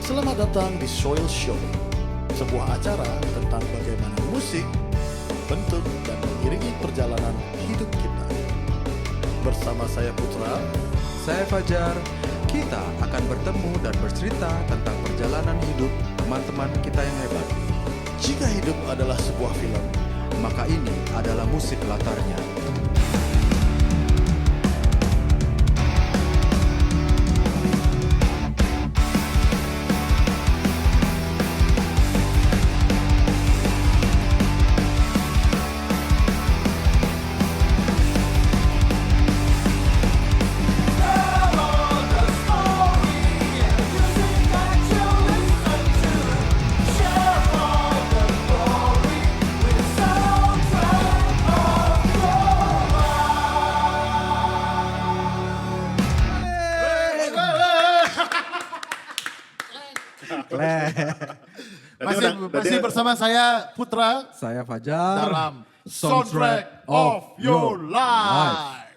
Selamat datang di Soil Show, sebuah acara tentang bagaimana musik bentuk dan mengiringi perjalanan hidup kita. Bersama saya Putra, Saya Fajar, kita akan bertemu dan bercerita tentang perjalanan hidup teman-teman kita yang hebat. jika hidup adalah sebuah film, Maka ini adalah musik latarnya. Masih bersama saya Putra Saya Fajar. dalam Soundtrack of Your Life.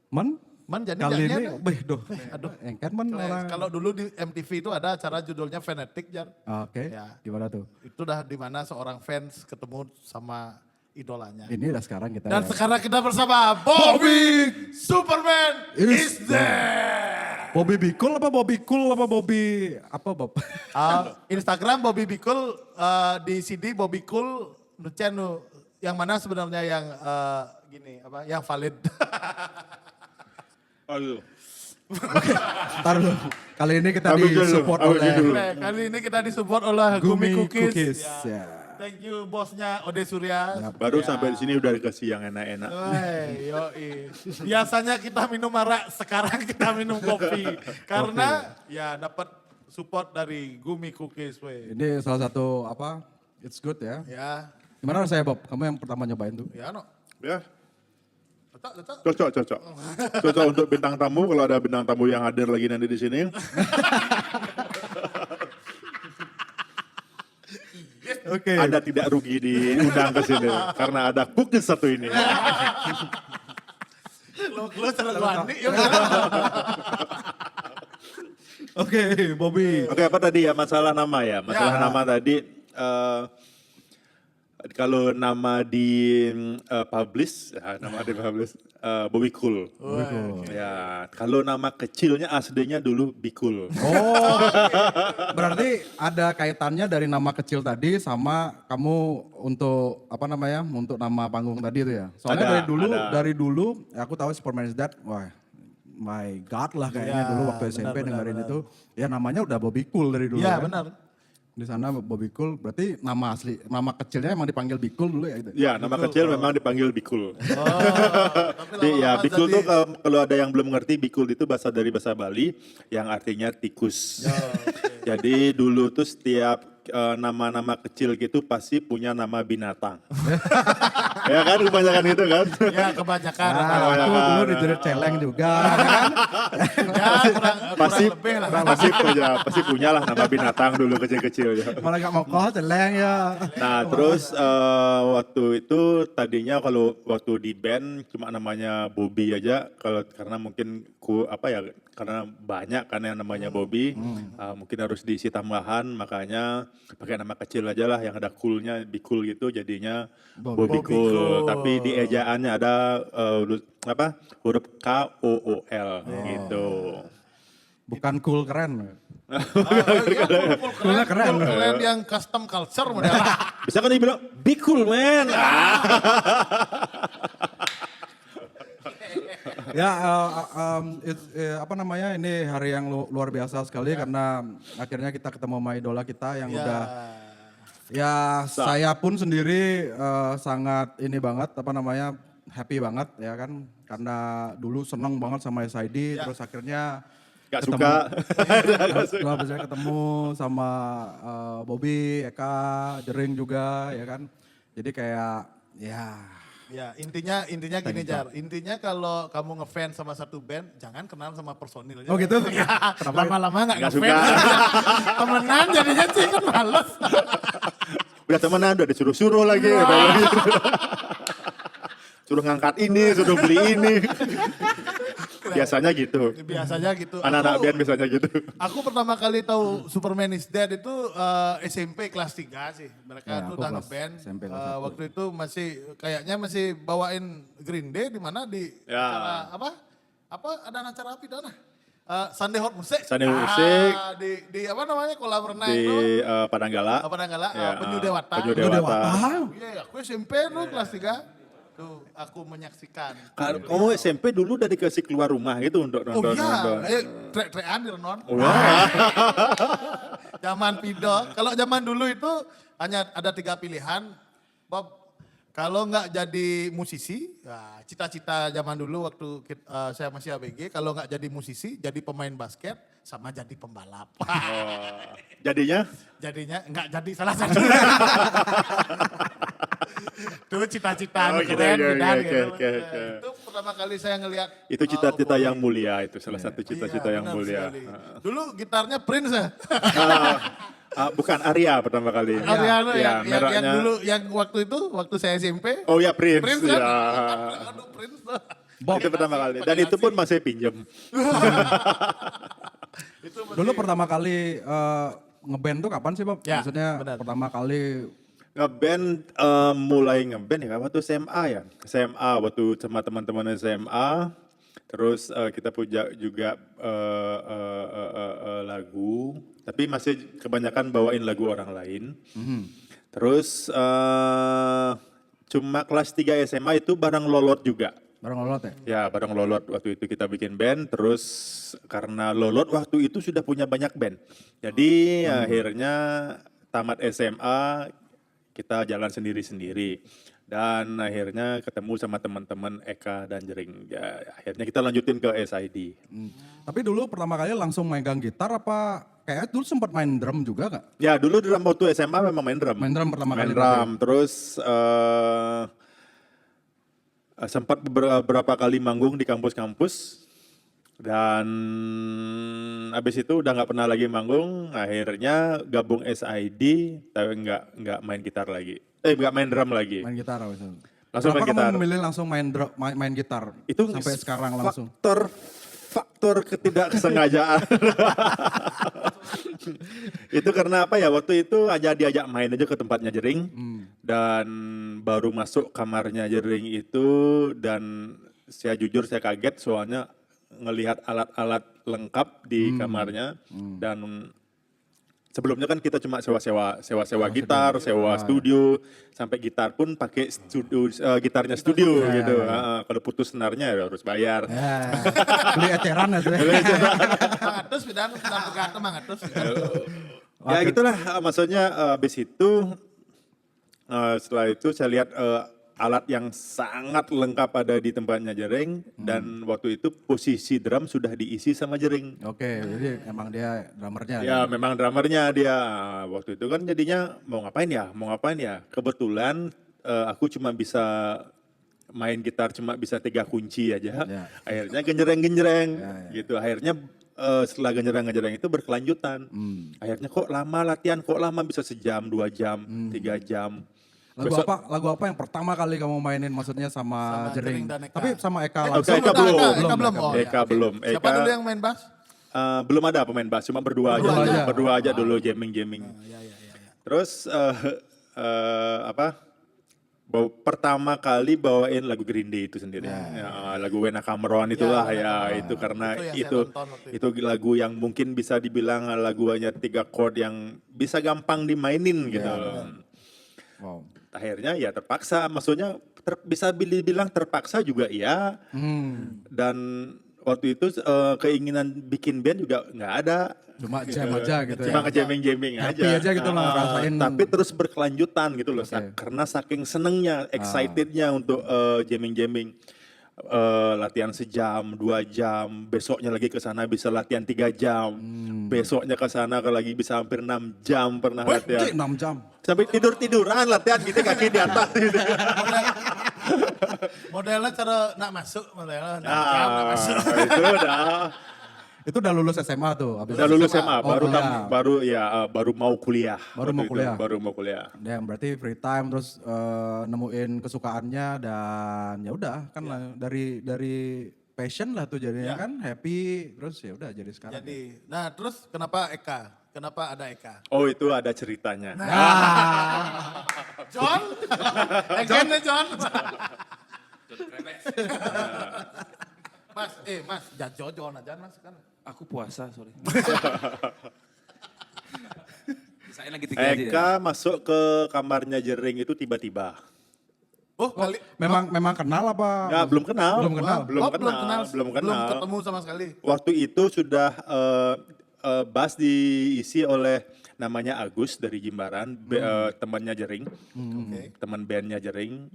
Man, Man jadi kali nyanyian ini, ya? aduh, engket man orang. Kalau dulu di MTV itu ada acara judulnya Fanatic, Jar. Oke, Ya. gimana tuh? Itu dah dimana seorang fans ketemu sama idolanya. Ini udah sekarang kita. Dan sekarang kita bersama Bobby Superman is there. Bobby Bikul apa Bobby Cool apa Bobby apa Bob? Instagram Bobby Bikul, di CD Bobby Cool, channel yang mana sebenarnya yang gini apa yang valid. Aduh. Ntar dulu. Kali ini kita Habis dulu, disupport habis oleh dulu. Oke, kali ini kita disupport oleh Gumi Cookies. Ya. Thank you bosnya Ode Surya. Baru sampai di sini udah dikasih yang enak-enak. Wey, yoi. Biasanya kita minum arak, sekarang kita minum kopi. Karena ya dapat support dari Gumi Cookies. Wey. Ini salah satu apa? It's good ya. Ya, Gimana rasanya Bob? Kamu yang pertama nyobain tuh. ya no. Ya, Letak. cocok. Cocok untuk bintang tamu kalau ada bintang tamu yang hadir lagi nanti di sini. Oke. Anda tidak rugi diundang ke sini karena ada cookies satu ini. Lo terlalu aneh ya. Oke, Bobby. Oke, apa tadi ya masalah nama ya? Masalah Ya. nama tadi kalau nama di publish, Bobby Cool. Ya, kalau nama kecilnya aslinya dulu Bikul. Oh, berarti ada kaitannya dari nama kecil tadi sama kamu untuk apa namanya, untuk nama panggung tadi itu ya. Soalnya Ada, dari dulu, ya aku tahu Superman is Dead, wah, my God lah kayaknya Ya, dulu waktu SMP benar, dengerin benar. itu. Ya namanya udah Bobby Cool dari dulu. Iya kan. benar. Di sana Bobby Cool, berarti nama asli, nama kecilnya emang dipanggil Bikul dulu ya gitu. Ya, nama kecil memang dipanggil Bikul. Tapi Ya, lama-lama bikul jadi- tuh kalau ada yang belum ngerti, bikul itu dari bahasa Bali yang artinya tikus. Jadi dulu tuh setiap nama-nama kecil gitu pasti punya nama binatang. Ya kan, kebanyakan itu kan. Ya kebanyakan. Nah, aku dulu dijerit celeng juga, kan? Ya Pasti kurang lebih lah. pasti punya lah nama binatang dulu kecil-kecil ya. Malah gak mau kok celeng ya. Nah terus waktu itu tadinya kalau waktu di band cuma namanya Bobby aja karena mungkin karena banyak kan yang namanya Bobby mungkin harus diisi tambahan makanya pakai nama kecil aja lah yang ada coolnya Bikul gitu jadinya Bobby Cool. Tapi di ejaannya ada huruf KOOL gitu. Bukan cool keren. Coolnya keren. Keren yang custom culture model. Bisa kan dibilang Bikul man. Ya, apa namanya, ini hari yang luar biasa sekali karena akhirnya kita ketemu sama idola kita yang udah, ya saya pun sendiri sangat ini banget, apa namanya, happy banget ya kan. Karena dulu seneng banget sama SID, terus akhirnya Gak suka. setelah bisa ketemu sama Bobby, Eka, Jering juga ya kan. Jadi kayak Ya intinya gini Jar. Intinya kalau kamu ngefans sama satu band, jangan kenal sama personilnya. Oh gitu? Ya, lama-lama gak Nggak ngefans. suka. Temenan jadinya sih kan males. Udah temenan, udah disuruh-suruh lagi. Suruh ngangkat ini, suruh beli ini. Biasanya gitu. Biasanya gitu. Anak-anak band biasanya gitu. Aku pertama kali tahu Superman is Dead itu SMP kelas 3 sih. Mereka Ya, tuh aku udah kelas ngeband. SMP kelas satu. Waktu itu kayaknya masih bawain Green Day di mana di Ya. acara apa ada acara apa itu nah? Sunday Hot Music. Sunday Hot Music. Di apa namanya kolam renang Di itu. Padanggala. Apa namanya? Ya, Penyu Dewata. Penyu Dewata. Iya, aku SMP tuh kelas 3. Tuh, aku menyaksikan. Kamu SMP dulu udah dikasih keluar rumah gitu untuk Oh nonton. iya, trek-trekan di Renon. Wah. Zaman Pido. Kalau zaman dulu itu hanya ada 3 pilihan. Bob, kalau nggak jadi musisi, ya, cita-cita zaman dulu waktu saya masih ABG, kalau nggak jadi musisi, jadi pemain basket, sama jadi pembalap. Jadinya Jadinya nggak jadi salah satu. Itu cita-cita Oh, keren, oke, Bidan, oke, gitu. oke, oke. Itu pertama kali saya ngelihat. itu cita-cita yang mulia, itu salah Iya, satu cita-cita yang mulia. Dulu gitarnya Prince ya. Bukan Arya pertama kali. Ariana Ya, yang mereknya. dulu yang waktu saya SMP. Oh ya Prince. Prince Ya. kan? Aduh Prince. Itu pertama kali. Dan itu pun masih pinjam. Dulu pertama kali ngeband tuh kapan sih Bob? Ya, Maksudnya benar. pertama kali Ngeband mulai ngeband ya waktu SMA ya. SMA waktu sama teman-teman SMA. Terus kita punya juga lagu, tapi masih kebanyakan bawain lagu orang lain. Terus cuma kelas 3 SMA itu bareng Lolot juga. bareng Lolot ya? Ya bareng Lolot waktu itu kita bikin band. Terus karena Lolot waktu itu sudah punya banyak band. Jadi akhirnya tamat SMA kita jalan sendiri-sendiri. Dan akhirnya ketemu sama teman-teman Eka dan Jering. Ya, akhirnya kita lanjutin ke SID. Tapi dulu pertama kali langsung megang gitar apa kayak dulu sempat main drum juga gak? Ya dulu dalam waktu SMA memang main drum. Main drum pertama Main kali drum, terus sempat beberapa kali manggung di kampus-kampus. Dan habis itu udah nggak pernah lagi manggung, akhirnya gabung SID, tapi nggak main gitar lagi. Nggak main drum lagi. Main gitar apa itu? Langsung Kenapa main gitar. kamu memilih langsung main gitar Itu sampai sekarang langsung? faktor ketidaksengajaan. Itu karena apa ya, waktu itu aja diajak main aja ke tempatnya Jering. Dan baru masuk kamarnya Jering itu, dan saya jujur saya kaget soalnya ngelihat alat-alat lengkap di kamarnya. Dan sebelumnya kan kita cuma sewa gitar, sewa studio, sampai gitar pun pakai gitarnya studio gitu. Kalau putus senarnya ya harus bayar. Ya, beli eteran itu ya. Mangatus Bidan, berkata mangatus. Ya gitulah, maksudnya habis itu setelah itu saya lihat alat yang sangat lengkap ada di tempatnya Jering, dan waktu itu posisi drum sudah diisi sama Jering. Oke, jadi emang dia drummernya. Ya memang drummernya dia. Waktu itu kan jadinya mau ngapain ya. Kebetulan aku cuma bisa main gitar cuma bisa 3 kunci aja. Ya. Akhirnya genjreng-genjreng gitu. Akhirnya setelah genjreng-genjreng itu berkelanjutan. Akhirnya kok lama latihan, kok lama bisa sejam, 2 jam, 3 jam. Lagu apa yang pertama kali kamu mainin maksudnya sama Jering Jering? dan Eka. Tapi sama Eka Eka langsung. belum. Eka belum. Oh, Eka ya. belum. Siapa Eka- dulu yang main bass? Belum ada pemain bass, cuma berdua Berdua aja. aja. Berdua aja dulu jamming. Terus pertama kali bawain lagu Green Day itu sendiri. Ya, lagu When I Come Around itulah itu karena Itu yang saya itu tonton waktu itu lagu yang mungkin bisa dibilang lagu hanya 3 chord yang bisa gampang dimainin gitu. Wow. Akhirnya ya terpaksa, maksudnya bisa dibilang terpaksa juga iya. Dan waktu itu keinginan bikin band juga nggak ada. Cuma jam aja gitu Cuma ya. jamming aja. Happy aja gitu lah, ngerasain. Tapi terus berkelanjutan gitu loh. Oke. Karena saking senengnya, excitednya untuk jamming. Latihan sejam, 2 jam, besoknya lagi ke sana bisa latihan 3 jam. Besoknya ke sana lagi bisa hampir 6 jam pernah latihan. 6 jam. Sampai tiduran latihan gitu, kaki di atas gitu. Modelnya cara nak masuk, modelnya nak masuk. Itu udah. Itu udah lulus SMA tuh. Habis Udah lulus SMA, Oh, kuliah. baru mau kuliah. Baru mau waktu itu, kuliah. baru mau kuliah. Ya, berarti free time terus nemuin kesukaannya dan ya udah kan lah, dari passion lah tuh jadinya kan, happy, terus ya udah jadi sekarang. Jadi, nah terus kenapa Eka? Kenapa ada Eka? Oh itu ada ceritanya. John? Again nih John? Mas, jangan John aja mas kan. Aku puasa, sorry. Saya lagi tiga aja. Eka masuk ke kamarnya Jering itu tiba-tiba. Oh, kali. Memang kenal apa? Ya, belum kenal. Belum kenal. Belum kenal. Belum ketemu sama sekali. Waktu itu sudah bass diisi oleh namanya Agus dari Jimbaran, temannya Jering, teman bandnya Jering.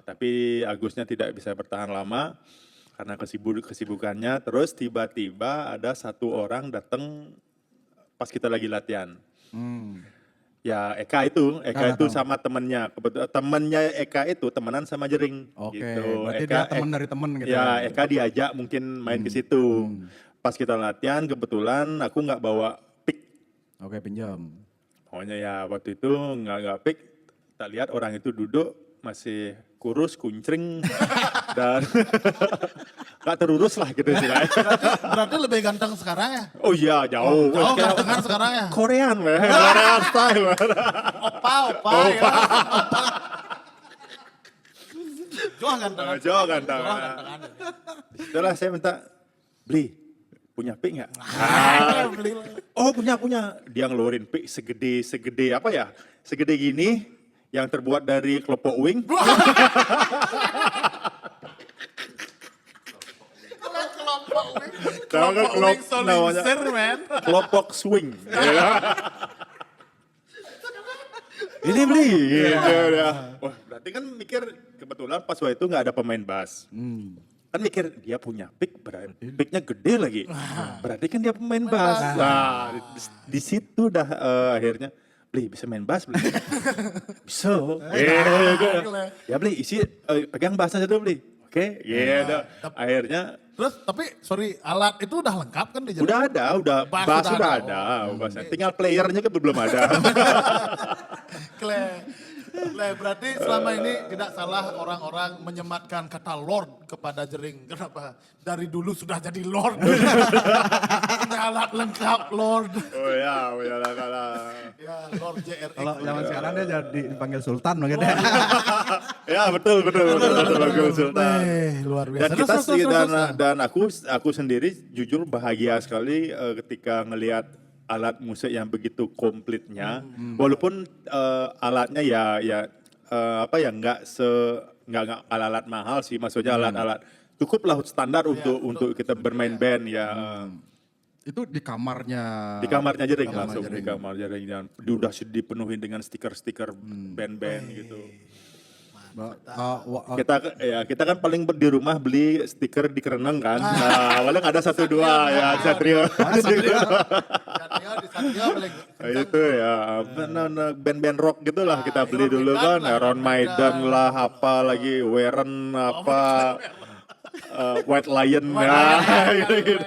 Tapi Agusnya tidak bisa bertahan lama karena kesibukannya. Terus tiba-tiba ada satu orang datang pas kita lagi latihan. Ya Eka itu sama temennya. Kebetulan temennya Eka itu temenan sama Jering. Oke, Gitu. berarti dia teman dari teman gitu. Ya Eka diajak mungkin main ke situ. Pas kita latihan kebetulan aku nggak bawa pick. Oke, pinjam. Pokoknya ya waktu itu nggak pick. Kita lihat orang itu duduk masih kurus, kuncring dan nggak terurus lah gitu istilahnya. Berarti lebih ganteng sekarang ya? Oh iya jauh. Oh gantengan sekarang ya? Korean weh, Korean style. Opa ya. Joa gantengan. Joa gantengan. gantengan. Setelah saya minta beli punya pick nggak? Beli. Oh punya. Dia ngeluarin pick segede apa ya? Segede gini yang terbuat dari kelopak wing. Kelompok wing solinser men. Kelopak swing. Ini beli. Gitu, ya. Wah, berarti kan mikir kebetulan pas waktu itu nggak ada pemain bass. Kan mikir dia punya pick, picknya gede lagi. Berarti kan dia pemain bass. Nah, di situ dah akhirnya beli bisa main bass beli. Bisa. Ya beli isi pegang bassnya aja dulu beli. Oke, gitu. Akhirnya Terus tapi sorry alat itu udah lengkap kan di udah ada, bass udah ada. Bassnya. Tinggal playernya kan belum ada. Berarti selama ini tidak salah orang-orang menyematkan kata Lord kepada Jering. Kenapa? Dari dulu sudah jadi Lord. Punya alat lengkap Lord. Oh ya, kalah. Ya Lord JRX. Kalau zaman sekarang dia jadi dipanggil Sultan mungkin ya. Ya betul Bagus Sultan. Luar biasa. Dan kita dan aku sendiri jujur bahagia sekali ketika ngelihat alat musik yang begitu komplitnya, walaupun alatnya nggak alat mahal sih, maksudnya alat cukup lah standar untuk kita bermain band ya. Itu di kamarnya. Di kamarnya Jering langsung, di kamar Jering dan udah dipenuhi dengan stiker-stiker band-band gitu. Kita kan paling di rumah beli stiker di Kereneng kan. Nah, paling ada 1-2 ya Satrio. Itu ya band-band rock gitulah kita beli dulu kan. Iron Maiden lah, apa lagi Weren apa White Lion ya gitu.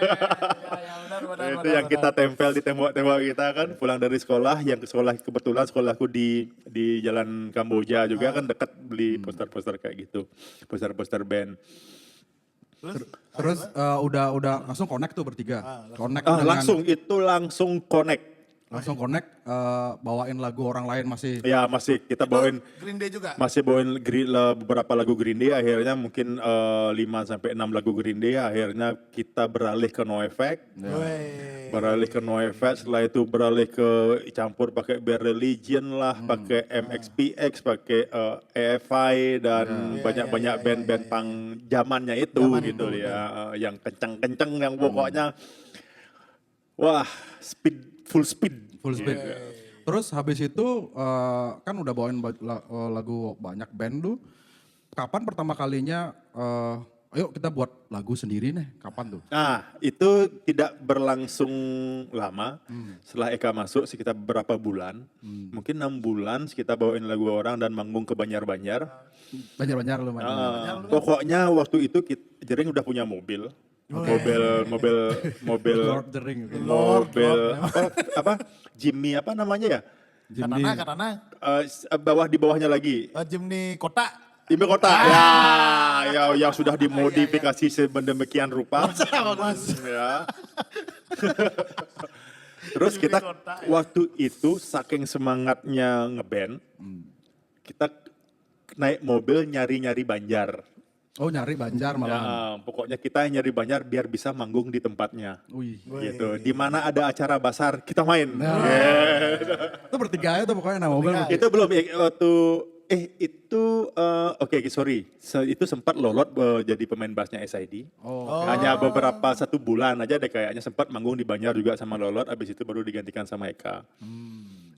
Itu yang kita tempel di tembok-tembok kita kan pulang dari sekolah, kebetulan sekolahku di Jalan Kamboja juga kan dekat, beli poster-poster kayak gitu, poster-poster band. Terus udah langsung connect tuh bertiga. Connect Langsung connect. Langsung connect bawain lagu orang lain masih. Ya masih kita bawain Green Day juga. Masih bawain beberapa lagu Green Day, akhirnya mungkin 5-6 lagu Green Day, akhirnya kita beralih ke No Effect. Setelah itu beralih ke campur pakai Bad Religion lah, pakai MXPX, pakai EFI dan banyak-banyak band-band punk zamannya itu gitu ya, yang kenceng-kenceng yang pokoknya wah full speed. Terus habis itu kan udah bawain lagu banyak band tuh. Kapan pertama kalinya ayo kita buat lagu sendiri nih? Kapan tuh? Nah itu tidak berlangsung lama. Setelah Eka masuk sekitar beberapa bulan. Mungkin 6 bulan kita bawain lagu orang dan manggung ke Banjar-Banjar. Banjar lumayan. Pokoknya waktu itu Jering udah punya mobil. Mobil Lord the Ring. apa Jimny apa namanya ya? Katana. Di bawahnya lagi. Jimny kota. Ibu kota. Ya, yang sudah dimodifikasi sedemikian rupa. Ya. Terus kita waktu itu saking semangatnya ngeband, kita naik mobil nyari-nyari Banjar. Oh nyari Banjar Ya, malah. pokoknya kita nyari Banjar biar bisa manggung di tempatnya. Wih. Gitu. Di mana ada acara basar kita main. Itu bertiga itu pokoknya nama mobil. Itu belum waktu oke, sorry. Itu sempat lolot jadi pemain bassnya SID. Oh. Hanya beberapa 1 bulan aja deh kayaknya sempat manggung di Banjar juga sama lolot, habis itu baru digantikan sama Eka.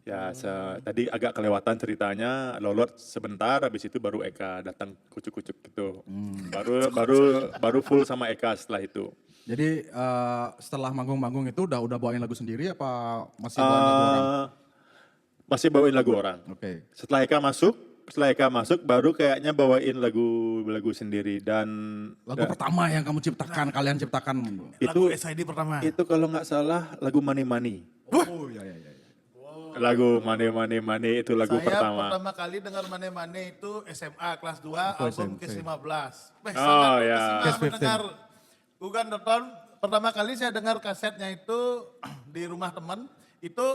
Ya, tadi agak kelewatan ceritanya, lolot sebentar, habis itu baru Eka datang kucuk-kucuk gitu. Baru full sama Eka setelah itu. Jadi setelah manggung-manggung itu udah bawain lagu sendiri apa masih bawain lagu orang? Masih bawain lagu orang. Oke. Setelah Eka masuk baru kayaknya bawain lagu sendiri dan Lagu pertama yang kamu ciptakan, kalian ciptakan. Lagu itu SID pertama. itu kalau nggak salah lagu Money Money. Oh iya iya iya. Lagu Money itu lagu Saya pertama. kali dengar Mane Mane itu SMA kelas 2 album SMP. ke-15. Oh, ya. Mendengar Ugan Doton, pertama kali saya dengar kasetnya itu di rumah teman, itu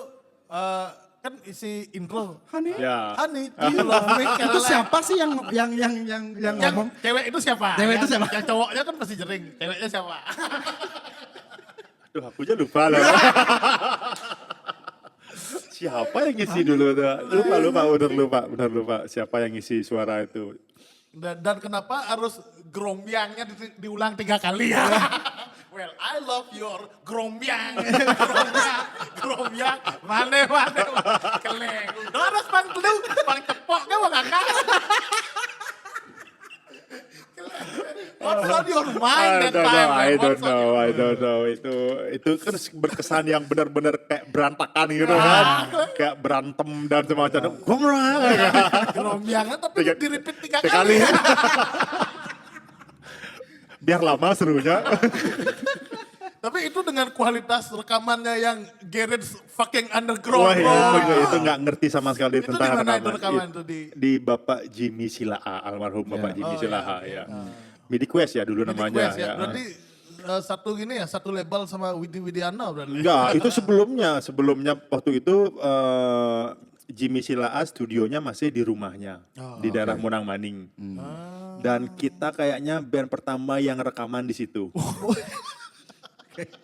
kan isi intro. Honey, Ya. honey, do you love me? Itu siapa sih yang Yang ngomong? cewek itu siapa? Cewek itu siapa? Yang cowoknya kan pasti jering, ceweknya siapa? Aduh, aku aja lupa loh. Siapa yang ngisi dulu tuh? Bener lupa. Siapa yang ngisi suara itu? Dan kenapa harus grombyangnya diulang 3 kali ya? Well, I love your grombyang, grombyang, mane, keleng. Udah harus bang telu, bang tepoknya bang kakak. What's on your mind that time? I What's on your- don't know. Itu kan berkesan yang benar-benar kayak berantakan gitu kan. Kayak berantem dan semacamnya. Grombyangnya tapi di-repeat 3 Sekali. kali. Biar lama serunya. Tapi itu dengan kualitas rekamannya yang garage fucking underground. Wah, bro. itu nggak ngerti sama sekali Itu tentang di mana itu rekaman. rekaman itu Di Bapak Jimmy Silaha, almarhum Bapak Jimmy Silaha ya. Midi Quest ya dulu namanya Request ya. Berarti satu label sama Widi Widiana berarti. Enggak, itu sebelumnya waktu itu Jimmy Silaha studionya masih di rumahnya di daerah Monang Maning. Dan kita kayaknya band pertama yang rekaman di situ.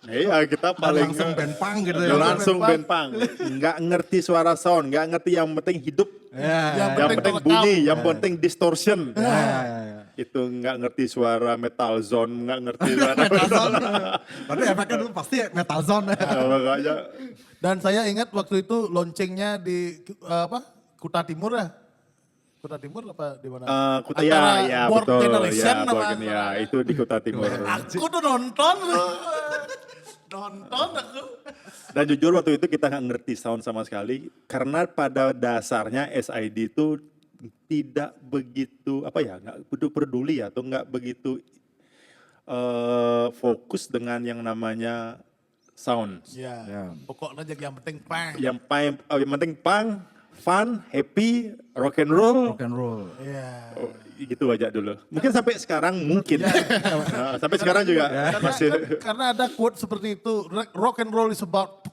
Iya, kita paling langsung band punk gitu ya. langsung band punk. Nggak ngerti suara sound, nggak ngerti, yang penting hidup. Ya. Yang penting terekam. bunyi, yang penting distortion. Ya. Itu nggak ngerti suara metal zone, nggak ngerti suara. Berarti efeknya dulu pasti metal zone. Makanya Dan saya ingat waktu itu launchingnya di Kuta Timur ya. Kuta Timur apa di mana? Kuta Antara ya Board betul Generation ya, sama Board ya itu di Kota Timur. Aku tuh nonton aku. Dan jujur waktu itu kita nggak ngerti sound sama sekali karena pada dasarnya SID itu tidak begitu nggak begitu peduli atau nggak begitu fokus dengan yang namanya sound. Ya. Pokoknya yang penting pang. Yang penting punk, fun, happy, rock and roll. Rock and roll. Iya. Oh, gitu aja dulu. Mungkin sampai sekarang Nah, sampai sekarang juga masih. Karena ada quote seperti itu, rock and roll is about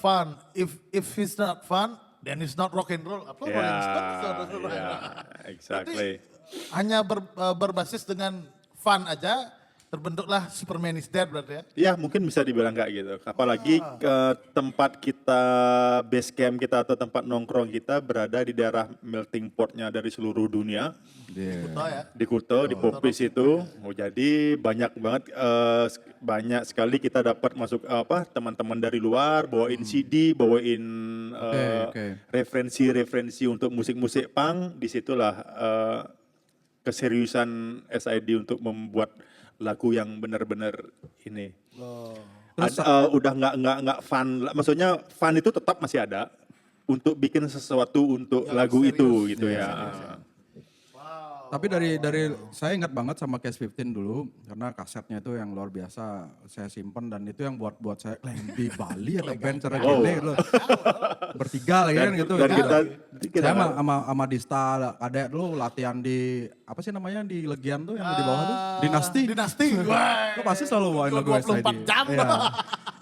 fun. If it's not fun, then it's not rock and roll. Apa Ya, Rolling Stones? ya, exactly. Hanya berbasis dengan fun aja, terbentuklah Superman is Dead berarti ya. Ya mungkin bisa dibilang kayak gitu. Apalagi ke tempat kita, base camp kita atau tempat nongkrong kita berada di daerah melting potnya dari seluruh dunia. Betul ya. Di Kuto, di Popis itu. Oh, jadi banyak banget, banyak sekali kita dapat masuk teman-teman dari luar, bawain CD, bawain Oke. referensi-referensi untuk musik-musik punk. Disitulah keseriusan SID untuk membuat lagu yang benar-benar ini. Udah nggak fun, maksudnya fun itu tetap masih ada untuk bikin sesuatu untuk lagu itu gitu ya. Tapi dari saya ingat banget sama Case 15 dulu karena kasetnya itu yang luar biasa saya simpen dan itu yang buat saya di Bali atau band cara gini gitu. Bertiga lagi kan gitu. Dan sedikit. Saya lah. sama Dista, ada dulu latihan di apa sih namanya di Legian tuh yang di bawah tuh Dinasti. Dinasti. Wah. Lo pasti selalu bawain lagu 24 jam. Iya,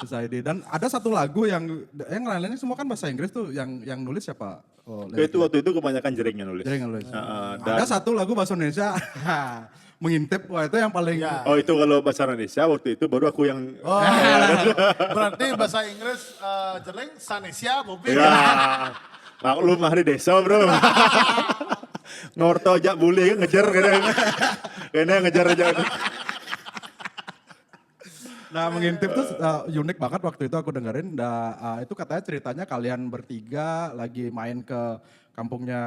SID. Dan ada satu lagu yang lain-lainnya semua kan bahasa Inggris tuh yang nulis siapa? Oh, Itu waktu itu kebanyakan Jering yang nulis. Jadi yang nulis. Dan- Ada satu lagu bahasa Indonesia mengintip, wah itu yang paling Ya. Oh itu kalau bahasa Indonesia waktu itu baru aku yang Oh, berarti bahasa Inggris Jering Sanesia Bobi. ya maklum ahli desa bro. Ngorto aja boleh ngejar kayaknya ngejar aja. Nah mengintip tuh unik banget waktu itu aku dengerin. Itu katanya ceritanya kalian bertiga lagi main ke kampungnya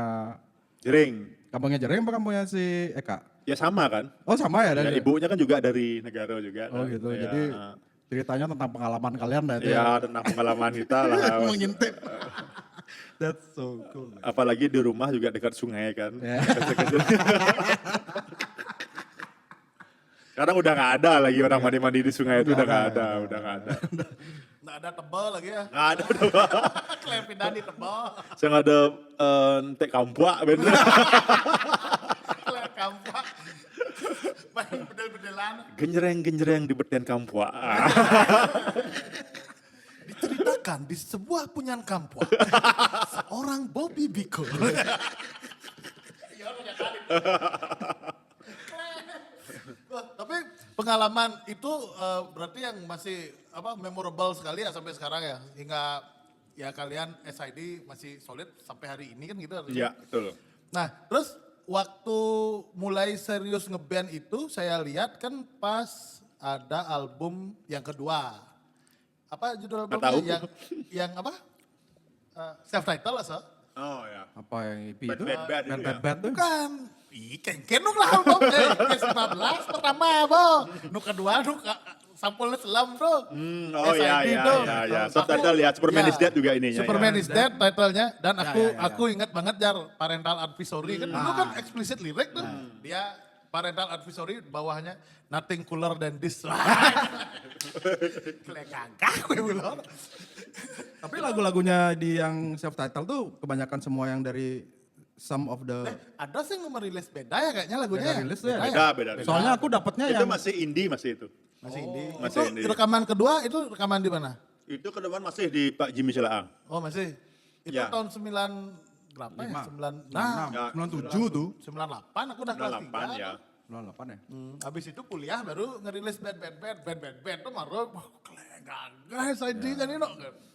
Jering, Jering apa kampungnya si Eka? ya sama kan. Oh sama ya? Ya, ibunya kan juga dari negara juga. Oh kan. gitu, Ya, jadi ceritanya tentang pengalaman kalian dah itu ya tentang pengalaman kita lah. Mengintip. That's so cool. Apalagi di rumah juga dekat sungai kan. Ya. Sekarang udah nggak ada lagi orang mandi-mandi di sungai itu udah nggak ada. Nggak ada tebal lagi ya. Nggak ada udah. Kelepidan di tebal. Saya nggak ada entek kampuak bener. Kelep kampak. Main bedel-bedelan. Genjreng di beden kampuak. Diceritakan di sebuah punyaan kampung. Seorang Bobby Biko. Wah, tapi pengalaman itu berarti yang masih memorable sekali ya sampai sekarang ya, hingga ya kalian SID masih solid sampai hari ini kan gitu artinya. Iya betul. Nah terus waktu mulai serius ngeband itu saya lihat kan pas ada album yang kedua. Apa judul Nggak albumnya? tahu. Yang apa? Self title lah, so? Oh ya. Apa yang EP itu? Bad itu ya. Bad tuh. Bukan. Ih, kengken nuk lah album. Ke-15 pertama, Bo. Nuk kedua, nuk sampulnya selam tuh. Oh iya SID iya tuh. iya. Subtitle ya Superman is Dead juga ininya. Superman ya. is Dead titlenya. Dan aku ya. aku ingat banget Jar, parental advisory kan. Dulu kan explicit lirik tuh. Dia parental advisory bawahnya nothing cooler than this. Kelekagak gue bilang. Tapi lagu-lagunya di yang self title tuh kebanyakan semua yang dari some of the Ada sih yang merilis beda ya kayaknya lagunya beda ya. rilis tuh ya. Beda. Soalnya aku dapatnya Itu yang masih indie masih itu. Masih indie. Masih Itu indie. rekaman kedua itu rekaman di mana? Itu ke depan masih di Pak Jimmy Celaang. Oh masih. Itu Ya. tahun 9 berapa ya? 9 nah, Ya. 97 tuh. 98 aku udah kelas 3. 98 ya. 98 ya. Habis itu kuliah baru ngerilis band tuh baru wah gagah SID kan ini no.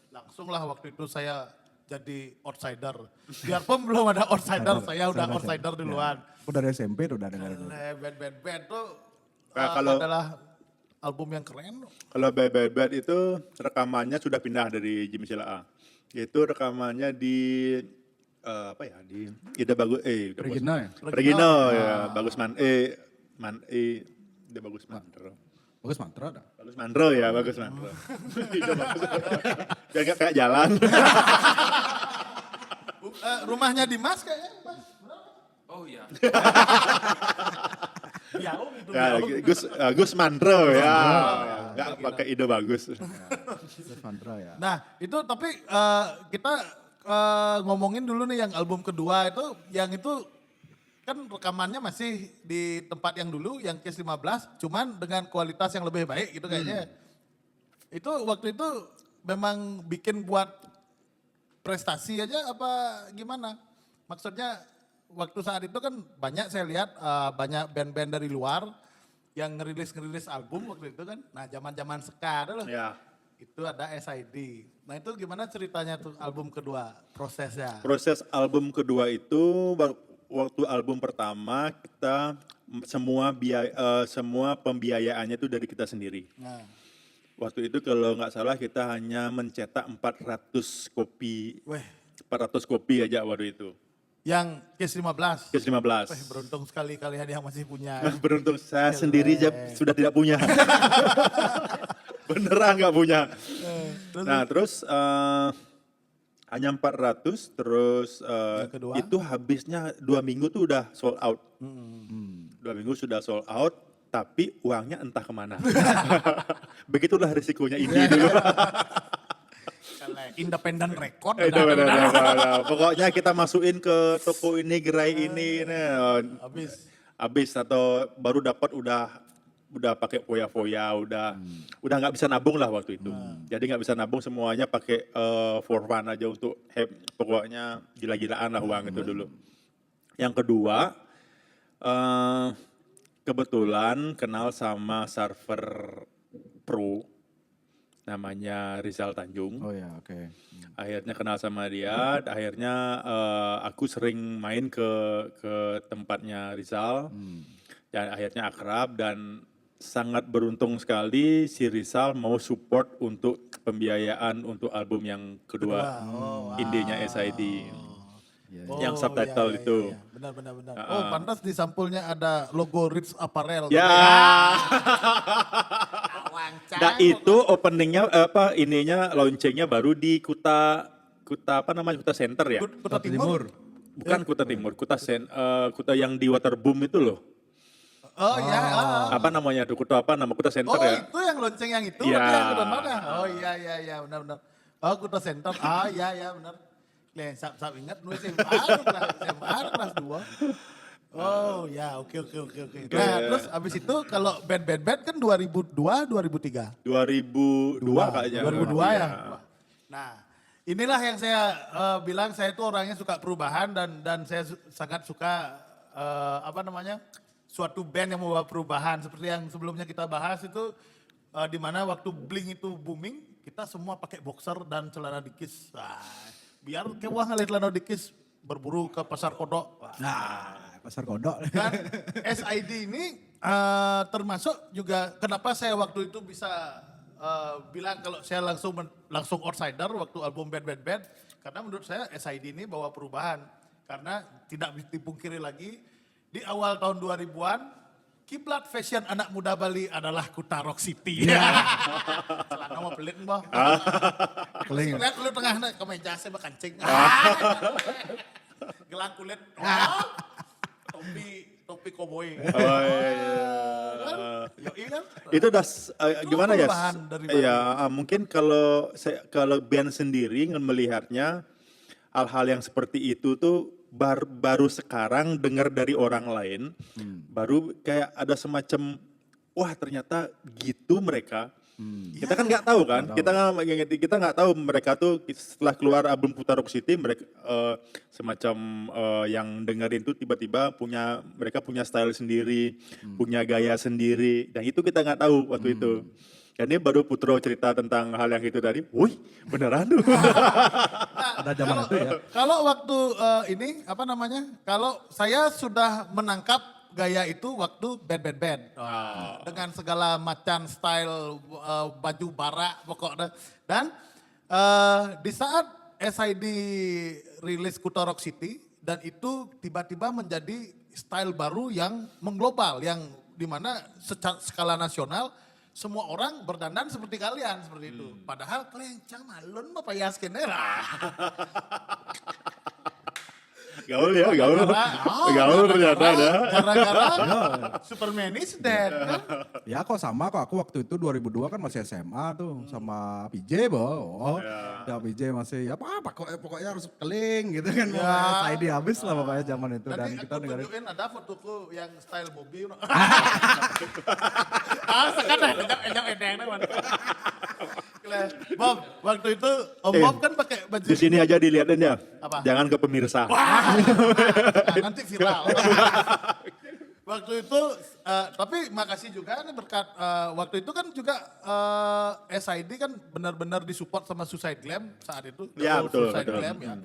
Langsung lah waktu itu saya jadi outsider. Biarpun belum ada outsider, saya udah outsider duluan. Aku dari SMP tuh udah dengerin. Band tuh Nah, kalau- adalah album yang keren. Kalau Bad itu rekamannya sudah pindah dari Jimmy Celaang. Itu rekamannya di apa ya di Ida Bagus Ida Bagus- Regina ya? Regina ya Bagus Ida Bagus Mandro. Bagus mantra dah. Bagus Mandro ya Bagus Mandro. Ida Bagus. Kayak jalan. Rumahnya Dimas kayaknya. Mas. Oh iya. Jauh itu Ya, jauh. Gus Mandro ya. Enggak pakai ide bagus. Bagus mantra ya. Nah itu tapi kita ngomongin dulu nih yang album kedua itu kan rekamannya masih di tempat yang dulu yang Case 15 cuman dengan kualitas yang lebih baik gitu kayaknya. Itu waktu itu memang bikin buat prestasi aja apa gimana? Maksudnya waktu saat itu kan banyak saya lihat banyak band-band dari luar yang ngerilis album waktu itu kan. Nah zaman-zaman sekarang loh. Ya. Itu ada SID. Nah itu gimana ceritanya tuh album kedua, prosesnya? Proses album kedua itu waktu album pertama kita semua pembiayaannya itu dari kita sendiri. Nah, Waktu itu kalau nggak salah kita hanya mencetak 400 kopi. weh, 400 kopi aja waktu itu. yang Case 15. Case 15. Weh, beruntung sekali kalian yang masih punya. Beruntung saya sendiri sudah tidak punya. Beneran nggak punya. Nah terus hanya 400 terus Yang kedua? itu habisnya 2 minggu tuh udah sold out. 2 minggu sudah sold out tapi uangnya entah kemana. Begitulah risikonya ini dulu. independent record. Itu benar. Pokoknya kita masukin ke toko ini, gerai ini, nah, Habis. habis atau baru dapat udah pakai foya-foya, udah nggak bisa nabung lah waktu itu. Jadi nggak bisa nabung, semuanya pakai for fun aja untuk pokoknya gila-gilaan lah uang itu dulu. Yang kedua, kebetulan kenal sama server pro namanya Rizal Tanjung. Oh ya, oke. Akhirnya kenal sama dia, akhirnya aku sering main ke tempatnya Rizal dan akhirnya akrab dan sangat beruntung sekali si Rizal mau support untuk pembiayaan untuk album yang kedua, indie-nya SID. Yang subtitle itu. Benar. Oh, pantas di sampulnya ada logo Ritz Apparel. Ya. Nah itu openingnya ininya launchingnya baru di Kuta apa namanya, Kuta Center ya? Kota Timur. Bukan Kuta Timur, Kuta yang di Waterboom itu loh. Oh iya. Apa namanya tuh? Kuta Center Oh ya? itu yang lonceng yang itu. Iya. Yang udah mana? Oh iya benar. Oh Kuta Center. Ah iya benar. Nih, sab ingat nulis SMA kelas 2. Oh ya, oke. Nah, terus abis itu kalau band kan 2002, 2003? 2002 kayaknya. 2002 ya? Nah, inilah yang saya bilang, saya itu orangnya suka perubahan dan saya sangat suka suatu band yang membawa perubahan. Seperti yang sebelumnya kita bahas itu, di mana waktu Blink itu booming, kita semua pakai boxer dan celana dikis. Biar kewah ngeliat celana dikis berburu ke pasar kodok. Nah, pasar kodok. Dan SID ini termasuk juga kenapa saya waktu itu bisa bilang kalau saya langsung outsider waktu album Bad. Karena menurut saya SID ini bawa perubahan. Karena tidak dipungkiri lagi di awal tahun 2000-an kiblat fashion anak muda Bali adalah Kuta Rock City. Celana mau pelit mbah. Keling. Lihat kulit tengahnya kemeja saya kancing. Gelang kulit. Topi koboi. Oh iya. Yoi kan? Itu udah gimana ya? perubahan dari Ya mungkin kalau band sendiri melihatnya hal-hal yang seperti itu tuh baru sekarang dengar dari orang lain, baru kayak ada semacam wah ternyata gitu mereka. Kita kan nggak tahu kan, kita nggak tahu mereka tuh setelah keluar album Kuta Rock City mereka semacam yang dengerin tuh tiba-tiba mereka punya style sendiri, punya gaya sendiri, dan itu kita nggak tahu waktu itu. Dan ini baru Putro cerita tentang hal yang itu tadi, wih beneran tuh. Ada zaman itu ya. Kalau waktu kalau saya sudah menangkap gaya itu waktu band. Dengan segala macam style baju barak pokoknya. Dan di saat SID rilis Kuta Rock City dan itu tiba-tiba menjadi style baru yang mengglobal, yang dimana secara skala nasional semua orang berdandan seperti kalian, seperti itu. Padahal kelencang malun bapak Yaskin. Gaul ternyata ada. Gara-gara Superman is dead. Kan? Ya kok sama kok, aku waktu itu 2002 kan masih SMA tuh sama PJ boh. Ya PJ masih ya apa pokoknya harus keling gitu kan. Ya. SID habis lah pokoknya zaman itu dan Tadi kita aku dengerin. tunjukin ada fotoku yang style Bobby. Sekarang ejak edeng man. Bob, waktu itu Om Bob kan pakai baju. Di sini aja dilihatin ya, Apa? jangan ke pemirsa. Nah, nanti viral. Waktu itu, tapi makasih juga nih berkat waktu itu kan juga SID kan benar-benar disupport sama Suicide Glam saat itu. Ya, betul, Suicide betul. Glam ya.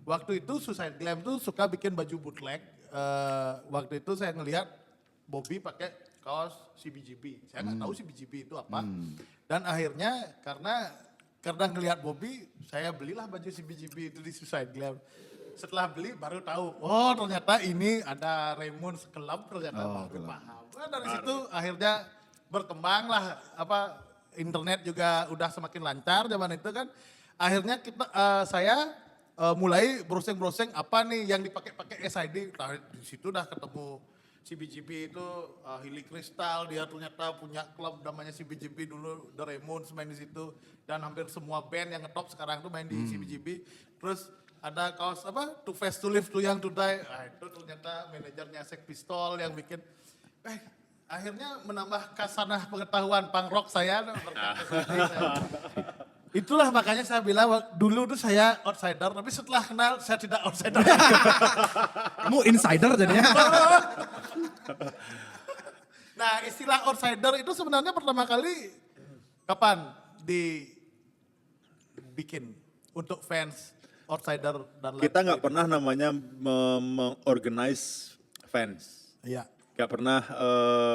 Waktu itu Suicide Glam tuh suka bikin baju bootleg. Waktu itu saya ngelihat Bobby pakai kaos CBGB. Saya nggak tahu CBGB itu apa. Dan akhirnya karena ngelihat Bobby, saya belilah baju CBGB itu di Suicide Glam. Setelah beli baru tahu, oh ternyata ini ada Raymond Club ternyata baru paham. Nah, dari situ akhirnya berkembanglah internet juga udah semakin lancar zaman itu kan. Akhirnya saya mulai browsing apa nih yang dipakai SID. Nah, di situ udah ketemu CBGB itu Hilly Crystal, dia ternyata punya klub namanya CBGB dulu, The Ramones main di situ, dan hampir semua band yang ngetop sekarang tuh main di CBGB. Terus ada kaos apa, Too Fast to Live, Too Young to Die, itu ternyata manajernya Sex Pistol yang bikin. Akhirnya menambah kasanah pengetahuan punk rock saya. Itulah makanya saya bilang dulu tuh saya outsider, tapi setelah kenal saya tidak outsider. Kamu insider jadinya. Nah, istilah outsider itu sebenarnya pertama kali kapan dibikin untuk fans outsider dan Kita nggak pernah namanya mengorganize fans. Iya. Nggak pernah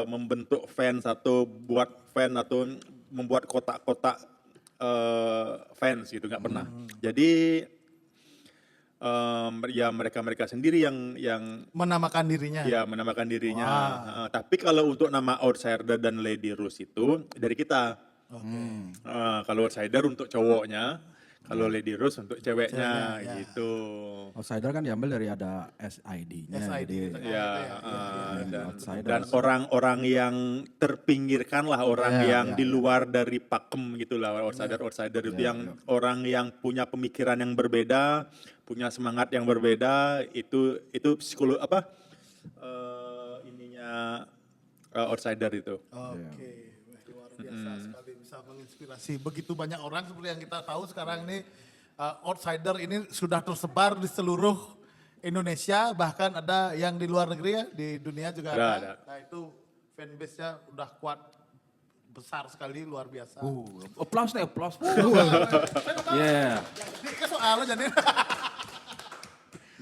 membentuk fans atau buat fan atau membuat kotak-kotak fans gitu, nggak pernah. Jadi ya mereka sendiri yang Menamakan dirinya. ya menamakan dirinya. Tapi kalau untuk nama Outsider dan Lady Rose itu dari kita. Kalau Outsider untuk cowoknya, kalau Lady Rose untuk ceweknya Ceweknya, ya. gitu. Outsider kan diambil dari ada SID-nya. SID Jadi gitu. Ya, outsider. dan orang-orang yang terpinggirkan lah, orang yang di luar dari pakem gitulah, outsider itu yang orang yang punya pemikiran yang berbeda, punya semangat yang berbeda, itu psikolog ininya outsider itu. Oke, luar biasa sekali bisa menginspirasi begitu banyak orang seperti yang kita tahu sekarang ini outsider ini sudah tersebar di seluruh Indonesia, bahkan ada yang di luar negeri ya, di dunia juga ada. Nah itu fanbase-nya udah kuat, besar sekali, luar biasa. Applause nih, applause. Yeah. Ini soalnya jadi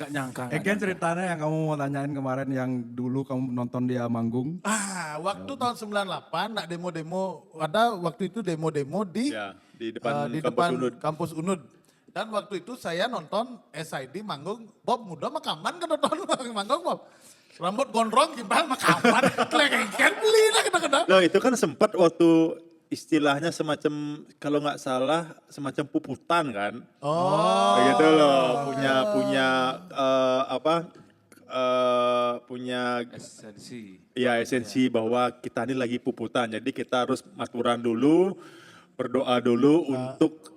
Gak nyangka. Egen ceritanya yang kamu mau tanyain kemarin yang dulu kamu nonton dia manggung. waktu tahun 98 nak demo-demo, ada waktu itu demo-demo di Ya, di depan di kampus depan Unud. kampus Unud. Dan waktu itu saya nonton SID manggung, Bob muda makaman kan nonton manggung Bob. Rambut gondrong gimbal makaman, kelengken beli lah kena-kena. Loh itu kan sempat waktu istilahnya semacam kalau nggak salah semacam puputan kan. Begitu loh, punya Esensi. ya esensi bahwa kita ini lagi puputan. Jadi kita harus maturan dulu, berdoa dulu untuk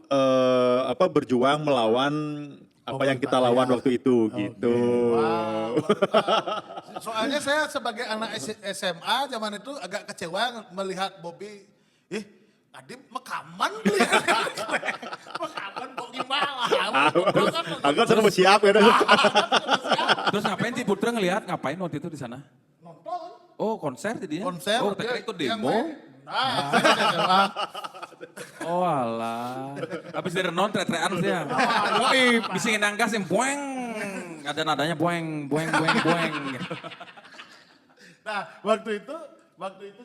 berjuang melawan apa yang kita lawan waktu itu gitu. Soalnya saya sebagai anak SMA zaman itu agak kecewa melihat Bobby, tadi mekaman beli. Mekaman kok gimana? Agak sudah siap ya. Terus ngapain sih Putra ngelihat ngapain waktu itu di sana? Nonton. Oh konser jadinya? Konser. Oh kita ikut yang demo. main. Nah, saya SMA. Oh alah. Habis dari non trean dia. Bisingin angkas yang boeng. Ada nadanya boeng, boeng, boeng, boeng. Nah, waktu itu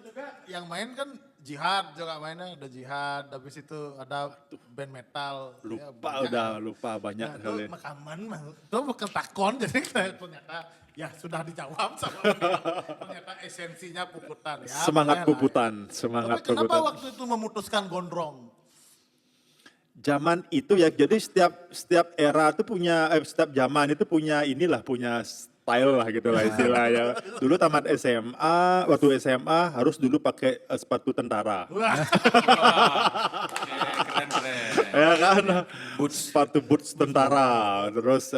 juga yang main kan Jihad juga mainnya, ada Jihad, habis itu ada band metal. Lupa banyak Nah, kali. itu makaman, itu ketakon jadi ternyata ya sudah dijawab sama beliau. Ternyata esensinya puputan ya. Semangat boleh lah. puputan, semangat Tapi kenapa puputan. waktu itu memutuskan gondrong? Zaman itu ya, jadi setiap era itu punya, setiap zaman itu punya style lah gitu lah istilahnya. Dulu tamat SMA, waktu SMA harus dulu pakai sepatu tentara. Keren-keren. Ya kan, sepatu boots tentara. Terus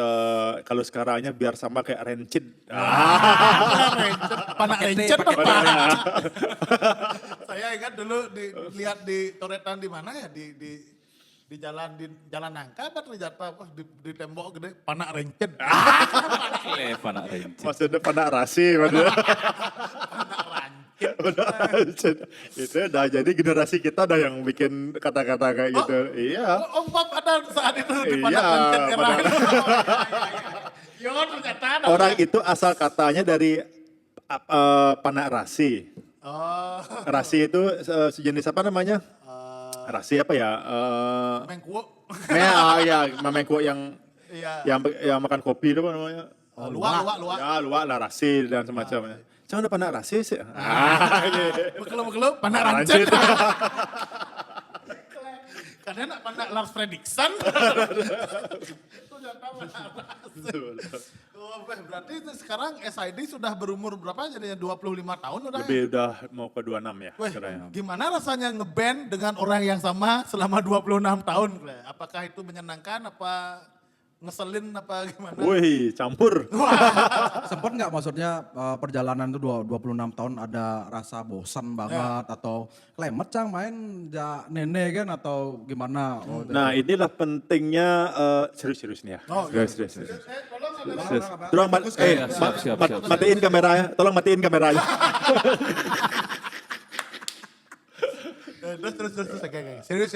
kalau sekarangnya biar sama kayak Rancid. Panak rencet apa? Saya ingat dulu lihat di toretan di mana ya di jalan nangka apa ternyata di tembok gede panak rencet. Panak rencet. Maksudnya panak rasi. Maksudnya. Itu udah jadi generasi kita dah yang bikin kata-kata kayak gitu. Iya. Oh, Bob ada saat itu di Iya, panak rencet era. panak- Yo ternyata ada. Orang itu asal katanya dari panak rasi. Oh, Rasi itu sejenis apa namanya? Rasi apa ya? mengkuo. Ya, mengko yang Iya. yang makan kopi itu apa namanya? Luak. Ya, luak lah rasi dan semacamnya. Jangan ada panak rasi sih. Bekelo panak rancet. Karena nak panak Lars Fredriksson. Ternyata panak Oh, berarti itu sekarang SID sudah berumur berapa jadinya 25 tahun udah ya? Lebih udah mau ke 26 ya. Weh, sekarang ya. gimana rasanya ngeband dengan orang yang sama selama 26 tahun? Gle? Apakah itu menyenangkan apa ngeselin apa gimana? Wih, campur. Sempet nggak maksudnya perjalanan itu 26 tahun ada rasa bosan banget atau klemet Cang main nenek kan atau gimana? Oh, Nah inilah pentingnya serius-serius nih ya. Oh, Serius. Tolong ada Serius. Tolong siap. matiin kameranya. Tolong matiin kameranya. terus oke. Serius.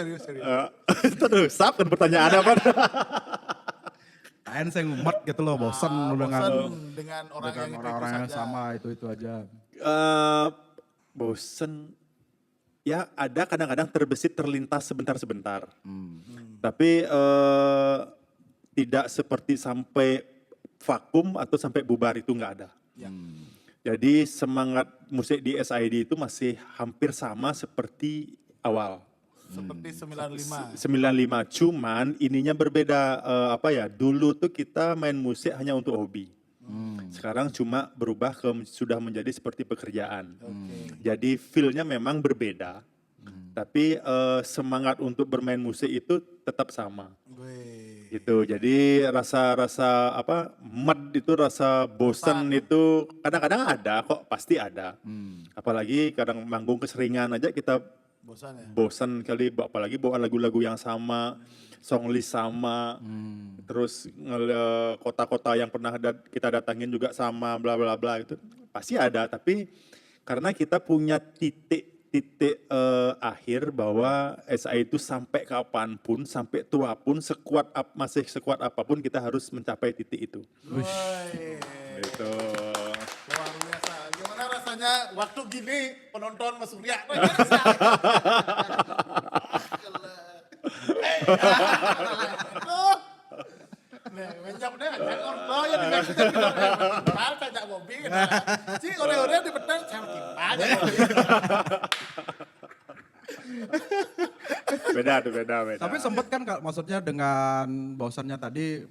Terus, kan pertanyaan apa? Kain saya ngumet gitu loh, bosan dengan orang dengan yang orang-orang yang saja. sama itu aja. Bosen. Ya ada kadang-kadang terbesit terlintas sebentar-sebentar. Tapi tidak seperti sampai vakum atau sampai bubar itu nggak ada. Ya. Jadi semangat musik di SID itu masih hampir sama seperti awal. Seperti 95. 95, cuman ininya berbeda. Dulu tuh kita main musik hanya untuk hobi. Sekarang cuma berubah sudah menjadi seperti pekerjaan. Jadi feel-nya memang berbeda. Tapi semangat untuk bermain musik itu tetap sama. Wih. Gitu. Jadi rasa mud itu rasa bosan itu kadang-kadang ada kok, pasti ada. Apalagi kadang manggung keseringan aja kita Bosan ya? bosan kali, apalagi bawa lagu-lagu yang sama, song list sama, terus kota-kota yang pernah kita datangin juga sama, bla bla bla itu pasti ada. Tapi karena kita punya titik akhir bahwa SI itu sampai kapanpun, sampai tua pun, masih sekuat apapun kita harus mencapai titik itu. Woi. Gitu. Luar biasa. Gimana rasanya waktu gini penonton Mas Surya? Nih, menyap deh, jangan lo ya di backstage kita kimpal, tajak mobil. Ci, ore-ore di pedang, saya kimpal, tajak mobil. Beda. Tapi sempet kan maksudnya dengan bosannya tadi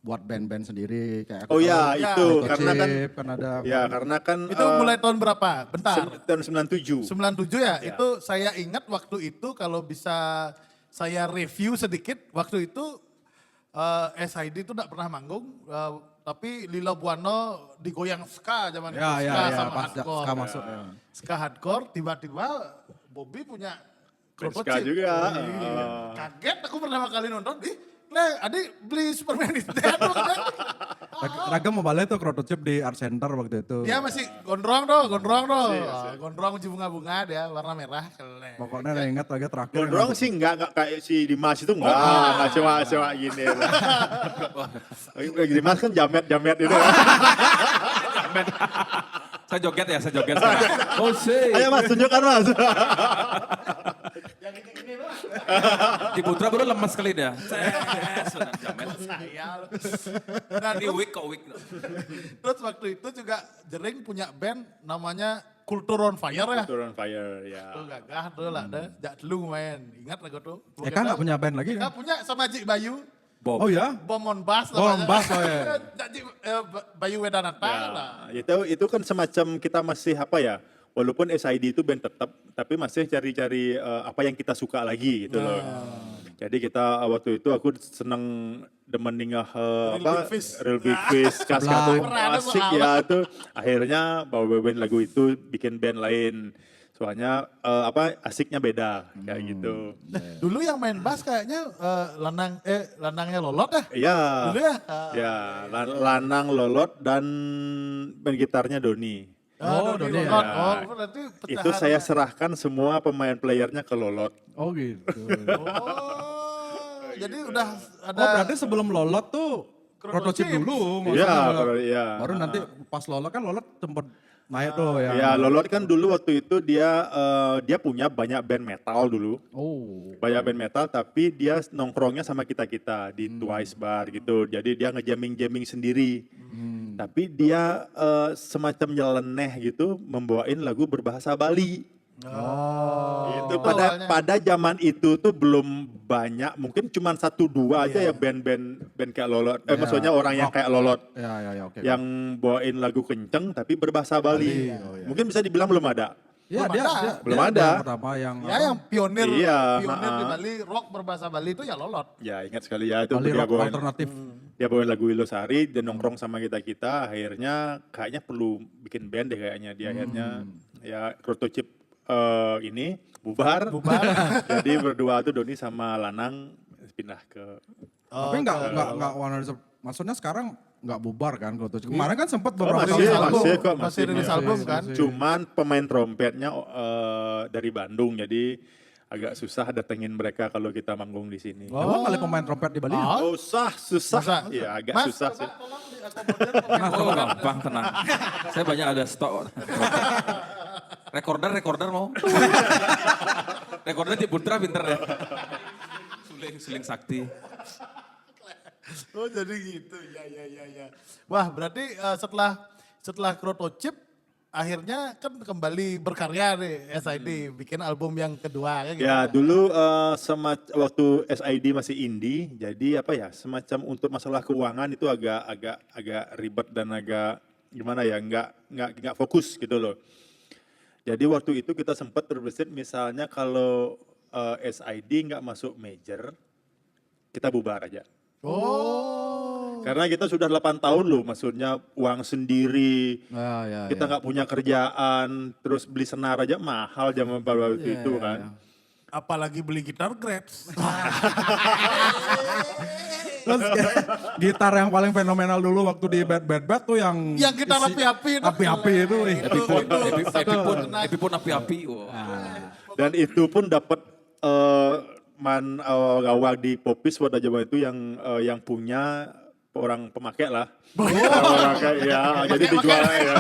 buat band-band sendiri kayak Oh ya, Ya, itu Prototype, karena kan ada ya karena kan Itu mulai tahun berapa? Bentar. tahun 97. 97 ya? Itu saya ingat waktu itu kalau bisa saya review sedikit, waktu itu SID itu tidak pernah manggung, tapi Lila Buana digoyang ska zaman itu, ska sama pas hardcore. ska masuk ya. Ska hardcore, tiba-tiba Bobby punya Ska prototype. juga. Iya. Kaget aku pertama kali nonton, adik beli Superman itu. Ragam mau balik tuh prototype di Art Center waktu itu. Dia masih gondrong tuh. Gondrong uji bunga-bunga dia, warna merah. Keren. Pokoknya saya ingat lagi terakhir. Gondrong sih enggak kayak si Dimas itu enggak cuma gini. Dimas kan jamet itu. Saya joget sekarang. Oh sih. Ayo Mas, tunjukkan Mas. Yang gini-gini loh. Di Putra baru lemas sekali dia. Sudah jamet. Saya. Nah, ini week. Terus waktu itu juga Jering punya band namanya Culture on Fire ya. Turun fire ya. Tuh gagah tuh lah deh. Jak dulu main. Ingat lagu tuh. Eka nggak punya band lagi Eka kan? punya sama Jik Bayu. Bob. Oh ya? Bom on Bass. Bom on Bass, oh ya. Jik Bayu Wedanata lah. Ya, itu kan semacam kita masih walaupun SID itu band tetap, tapi masih cari-cari apa yang kita suka lagi gitu loh. Jadi kita waktu itu aku seneng demen ningah Real Big Fish, Kaska tuh asik ya tuh. Akhirnya bawa band lagu itu bikin band lain. Soalnya asiknya beda kayak gitu. Dulu yang main bass kayaknya lanangnya Lolot ya. Iya. Dulu ya. Ya, Lanang, Lolot dan band gitarnya Doni. Doni Doni ya. Lolot. Oh, berarti pecahan. Itu saya serahkan semua pemain playernya ke Lolot. Oh gitu. Oh, jadi udah ada. Oh berarti sebelum Lolot tuh prototype dulu. Iya. Baru nanti pas Lolot kan Lolot tempat naik tuh ya. Ya, Lolot kan dulu waktu itu dia punya banyak band metal dulu. Oh. Banyak band metal tapi dia nongkrongnya sama kita-kita di Twice Bar gitu. Jadi dia ngejamming-jamming sendiri. Tapi dia semacam nyeleneh gitu membawain lagu berbahasa Bali. Itu awalnya. pada zaman itu tuh belum banyak, mungkin cuma 1-2 aja ya band kayak Lolot. Maksudnya orang yang kayak Lolot Ya, oke. yang bawain lagu kenceng tapi berbahasa Bali. Mungkin bisa dibilang belum ada. Ya, Belum dia ada. yang pertama yang Ya yang pionir, Iya, pionir di ha-ha. Bali, rock berbahasa Bali itu ya Lolot. Ya ingat sekali ya itu Bali dia rock bawain, alternatif. dia bawain lagu Wilosari, dia nongkrong sama kita. Akhirnya kayaknya perlu bikin band deh kayaknya. Dia akhirnya ya prototype ini bubar. Jadi berdua tuh Doni sama Lanang pindah ke Tapi enggak One Reserve. Maksudnya sekarang enggak bubar kan kalau tuh. Kemarin kan sempat beberapa masih, tahun lalu. masih kok, masih rilis masih. album kan. Cuman pemain trompetnya dari Bandung, jadi agak susah datengin mereka kalau kita manggung di sini. Emang kali pemain trompet di Bali? Susah. Ya agak Mas, susah sih. Bapak tolong diakomodir. Oh gampang, tenang. Saya banyak ada stok. Recorder mau. Recorder di Putra pinter ya. Suling sakti. Oh jadi gitu, ya. Wah berarti setelah Krotochip akhirnya kan kembali berkarya nih SID, bikin album yang kedua kan gitu. Ya dulu waktu SID masih indie, jadi apa ya semacam untuk masalah keuangan itu agak ribet dan agak gimana ya nggak fokus gitu loh. Jadi waktu itu kita sempat terbesit misalnya kalau SID nggak masuk major, kita bubar aja. Oh. Karena kita sudah 8 tahun loh, maksudnya uang sendiri, Ya. kita nggak punya kerjaan, terus beli senar aja mahal zaman pada waktu itu kan. Apalagi beli gitar Gretsch. Terus gitar yang paling fenomenal dulu waktu di Bad tuh yang Yang gitar api-api itu. Api-api itu. Epipun api-api. Wah. Dan itu pun dapat awal di Popis pada zaman itu yang punya orang pemakai lah. Pemakai, ya, jadi dijual ya.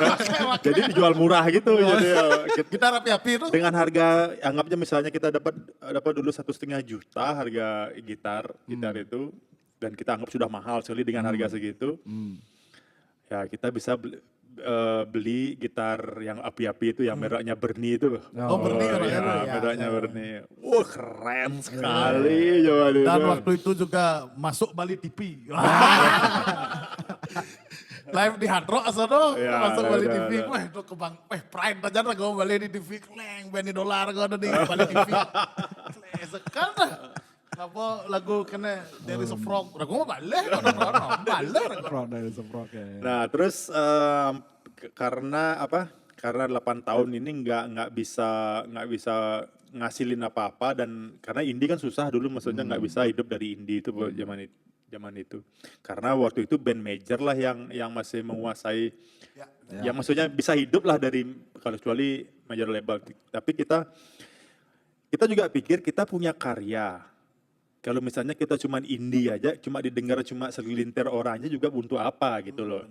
Jadi dijual murah gitu. Jadi, Gitar api-api itu. dengan harga anggapnya misalnya kita dapat dulu 1,5 juta harga gitar itu, dan kita anggap sudah mahal sekali dengan harga segitu. Ya kita bisa beli gitar yang api-api itu yang mereknya Bernie itu. Oh, Bernie mereknya ya, itu, ya. mereknya Bernie. Wah keren sekali coba itu. Dan waktu itu juga masuk Bali TV. Live di Hard Rock sono, Ya, masuk Bali ada, TV. ada. Wah itu kebang, pride aja lah gue Bali di TV. Kleng, Benny Dolar gue ada di Bali TV. Sekarang dah. Apa lagu kena There is a Frog. Udah gue mau balik, balik. Nah terus karena apa? Karena 8 tahun ini nggak bisa ngasilin apa-apa, dan karena indie kan susah dulu, maksudnya nggak bisa hidup dari indie itu zaman itu. Karena waktu itu band major lah yang masih menguasai, yang maksudnya bisa hidup lah dari kalau kecuali major label. Tapi kita juga pikir kita punya karya. Kalau misalnya kita cuma indie aja, cuma didengar cuma segelintir orang aja juga untuk apa gitu loh.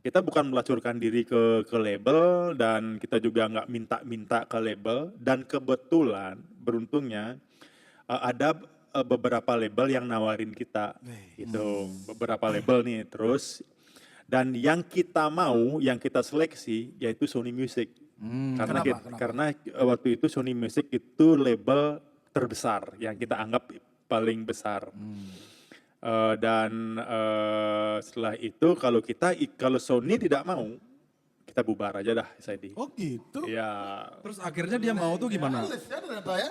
Kita bukan melacurkan diri ke label, dan kita juga nggak minta ke label. Dan kebetulan beruntungnya ada beberapa label yang nawarin kita gitu. Beberapa label nih terus. Dan yang kita mau, yang kita seleksi yaitu Sony Music. Karena waktu itu Sony Music itu label terbesar yang kita anggap paling besar. Dan setelah itu kalau Sony tidak mau, kita bubar aja dah SID. Oh gitu. Ya. Terus akhirnya dia mau tuh gimana? Alis ya ternyata ya.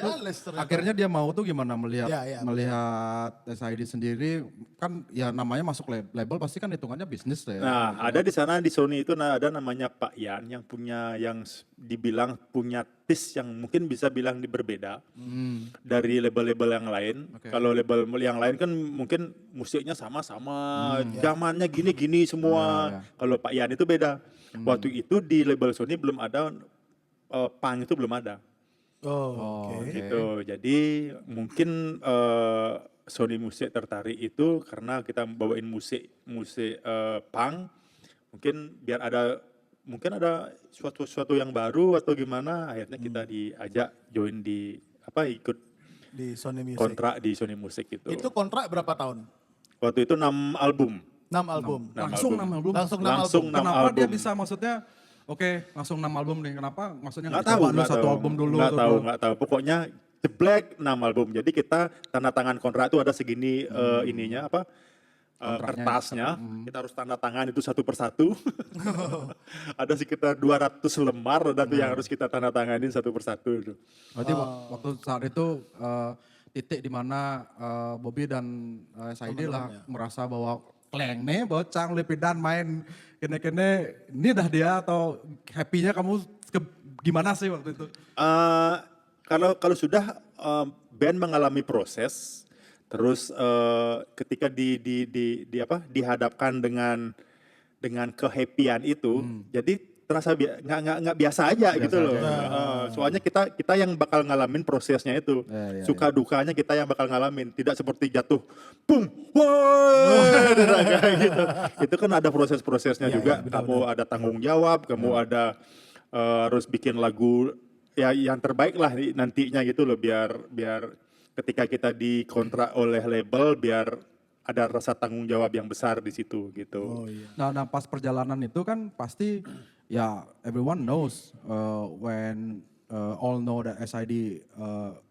Alis ternyata. Akhirnya dia mau tuh gimana melihat Ya. melihat SID sendiri, kan ya namanya masuk label pasti kan hitungannya bisnis lah ya. Nah, ada di sana di Sony itu ada namanya Pak Yan yang dibilang punya taste yang mungkin bisa bilang berbeda dari label-label yang lain. Oke. Kalau label yang lain kan mungkin musiknya sama-sama, zamannya gini-gini semua. Kalau Pak Yan itu beda. Waktu itu di label Sony belum ada punk itu belum ada. Oh, oke. Gitu. Jadi mungkin Sony Music tertarik itu karena kita bawain musik punk, mungkin biar ada suatu yang baru atau gimana, akhirnya kita diajak join ikut Di Sony Music. kontrak di Sony Music gitu. Itu kontrak berapa tahun? Waktu itu 6 album. 6 album. Langsung 6 album. Langsung 6 Langsung album. 6 Kenapa dia album. bisa maksudnya Oke, langsung 6 album nih. Kenapa? Maksudnya Nggak nggak tahu, coba dulu nggak satu tahu. album dulu? Nggak atau tahu, apa? nggak tahu. Pokoknya jeblek 6 album. Jadi kita tanda tangan kontrak itu ada segini ininya apa? Kontraknya. Kertasnya, kita harus tanda tangan itu satu persatu. Ada sekitar 200 lembar dan itu yang harus kita tanda tanganin satu persatu itu. Berarti waktu saat itu titik di mana Bobby dan Saidi lah merasa bahwa kleng nih bocang Lepidan main kene-kene ini dah dia atau happy-nya kamu gimana sih waktu itu? Kalau sudah band mengalami proses, terus ketika dihadapkan dengan kehappyan itu, jadi terasa nggak biasa aja gitu loh. Soalnya kita yang bakal ngalamin prosesnya itu, suka dukanya kita yang bakal ngalamin, tidak seperti jatuh, boom, wah, kayak gitu. Itu kan ada proses-prosesnya juga. Kamu ada tanggung jawab, kamu ada harus bikin lagu ya yang terbaik lah nantinya gitu loh, biar ketika kita dikontrak oleh label biar ada rasa tanggung jawab yang besar di situ gitu. Nah pas perjalanan itu kan pasti ya everyone knows when all know that SID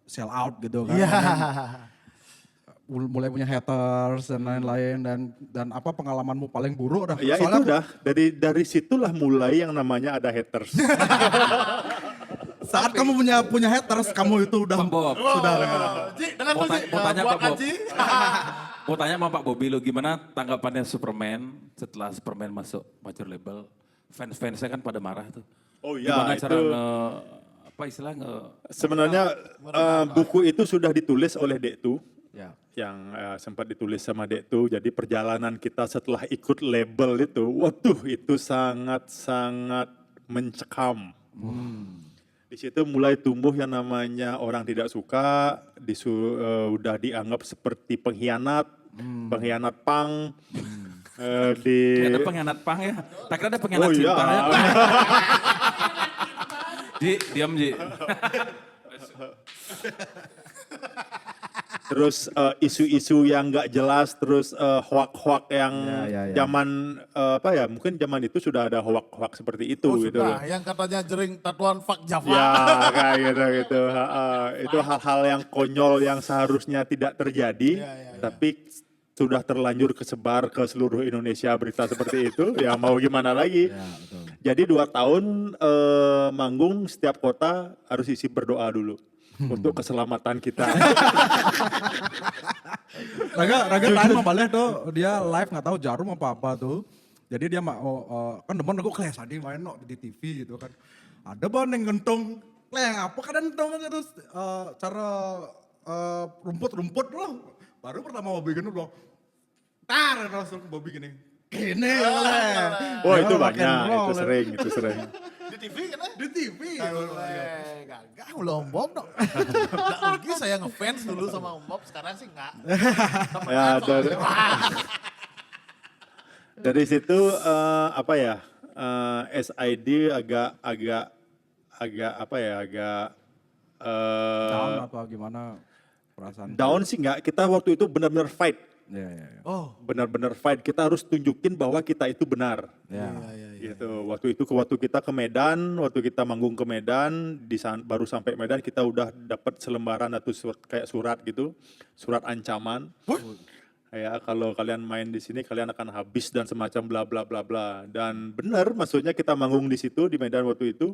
sell out gitu kan. Mulai punya haters dan lain-lain dan apa pengalamanmu paling buruk dah? Ya itu udah dari situlah mulai yang namanya ada haters. Saat kamu punya haters, kamu itu udah Bang Bob. sudah Ji, dengan Mau musik, tanya buat Pak Bob. Aji. Mau tanya sama Pak Bobby lo gimana tanggapannya Superman setelah Superman masuk major label. Fans-fansnya kan pada marah tuh. Oh iya, Gimana cara itu apa istilahnya sebenarnya buku itu sudah ditulis oleh Dektu. ya. Yang sempat ditulis sama Dektu. Jadi perjalanan kita setelah ikut label itu, waduh itu sangat-sangat mencekam. Di situ mulai tumbuh yang namanya orang tidak suka, udah dianggap seperti pengkhianat, pengkhianat pang. ada pengkhianat pang ya? Tak kira ada pengkhianat Oh iya. cinta ya? Ji, diam Ji. Terus isu-isu yang nggak jelas, terus hoak-hoak yang zaman mungkin zaman itu sudah ada hoak-hoak seperti itu Oh gitu. sudah, yang katanya jering tatuan Fak Java. Ya kayak gitu. Itu hal-hal yang konyol yang seharusnya tidak terjadi, tapi sudah terlanjur kesebar ke seluruh Indonesia berita seperti itu. Ya mau gimana lagi? Jadi 2 tahun manggung setiap kota harus isi berdoa dulu. Untuk keselamatan kita. Raga tahan balik tuh dia live nggak tahu Jarum apa tuh. Jadi dia kan demen aku kayak Sadi main no, di TV gitu kan. Ada ban yang gentong. Apa kadang gentong terus cara rumput loh. Baru pertama Bobby gini loh. Tar langsung Bobby gini. Gini Oh itu banyak, itu sering. Di TV kan ya? Di TV. Gagah belum Om Bob dong. Nggak rugi saya ngefans dulu sama Om Bob, sekarang sih enggak. Ya, dari situ SID agak Down apa gimana perasaan? down sih enggak, kita waktu itu benar-benar fight. Ya. Oh, Benar-benar fight, kita harus tunjukin bahwa kita itu benar. Gitu. Waktu kita ke Medan, waktu kita manggung ke Medan, baru sampai Medan kita udah dapat selembaran atau surat gitu, surat ancaman. Ya kalau kalian main di sini kalian akan habis dan semacam bla bla bla bla. Dan benar, maksudnya kita manggung di situ di Medan waktu itu.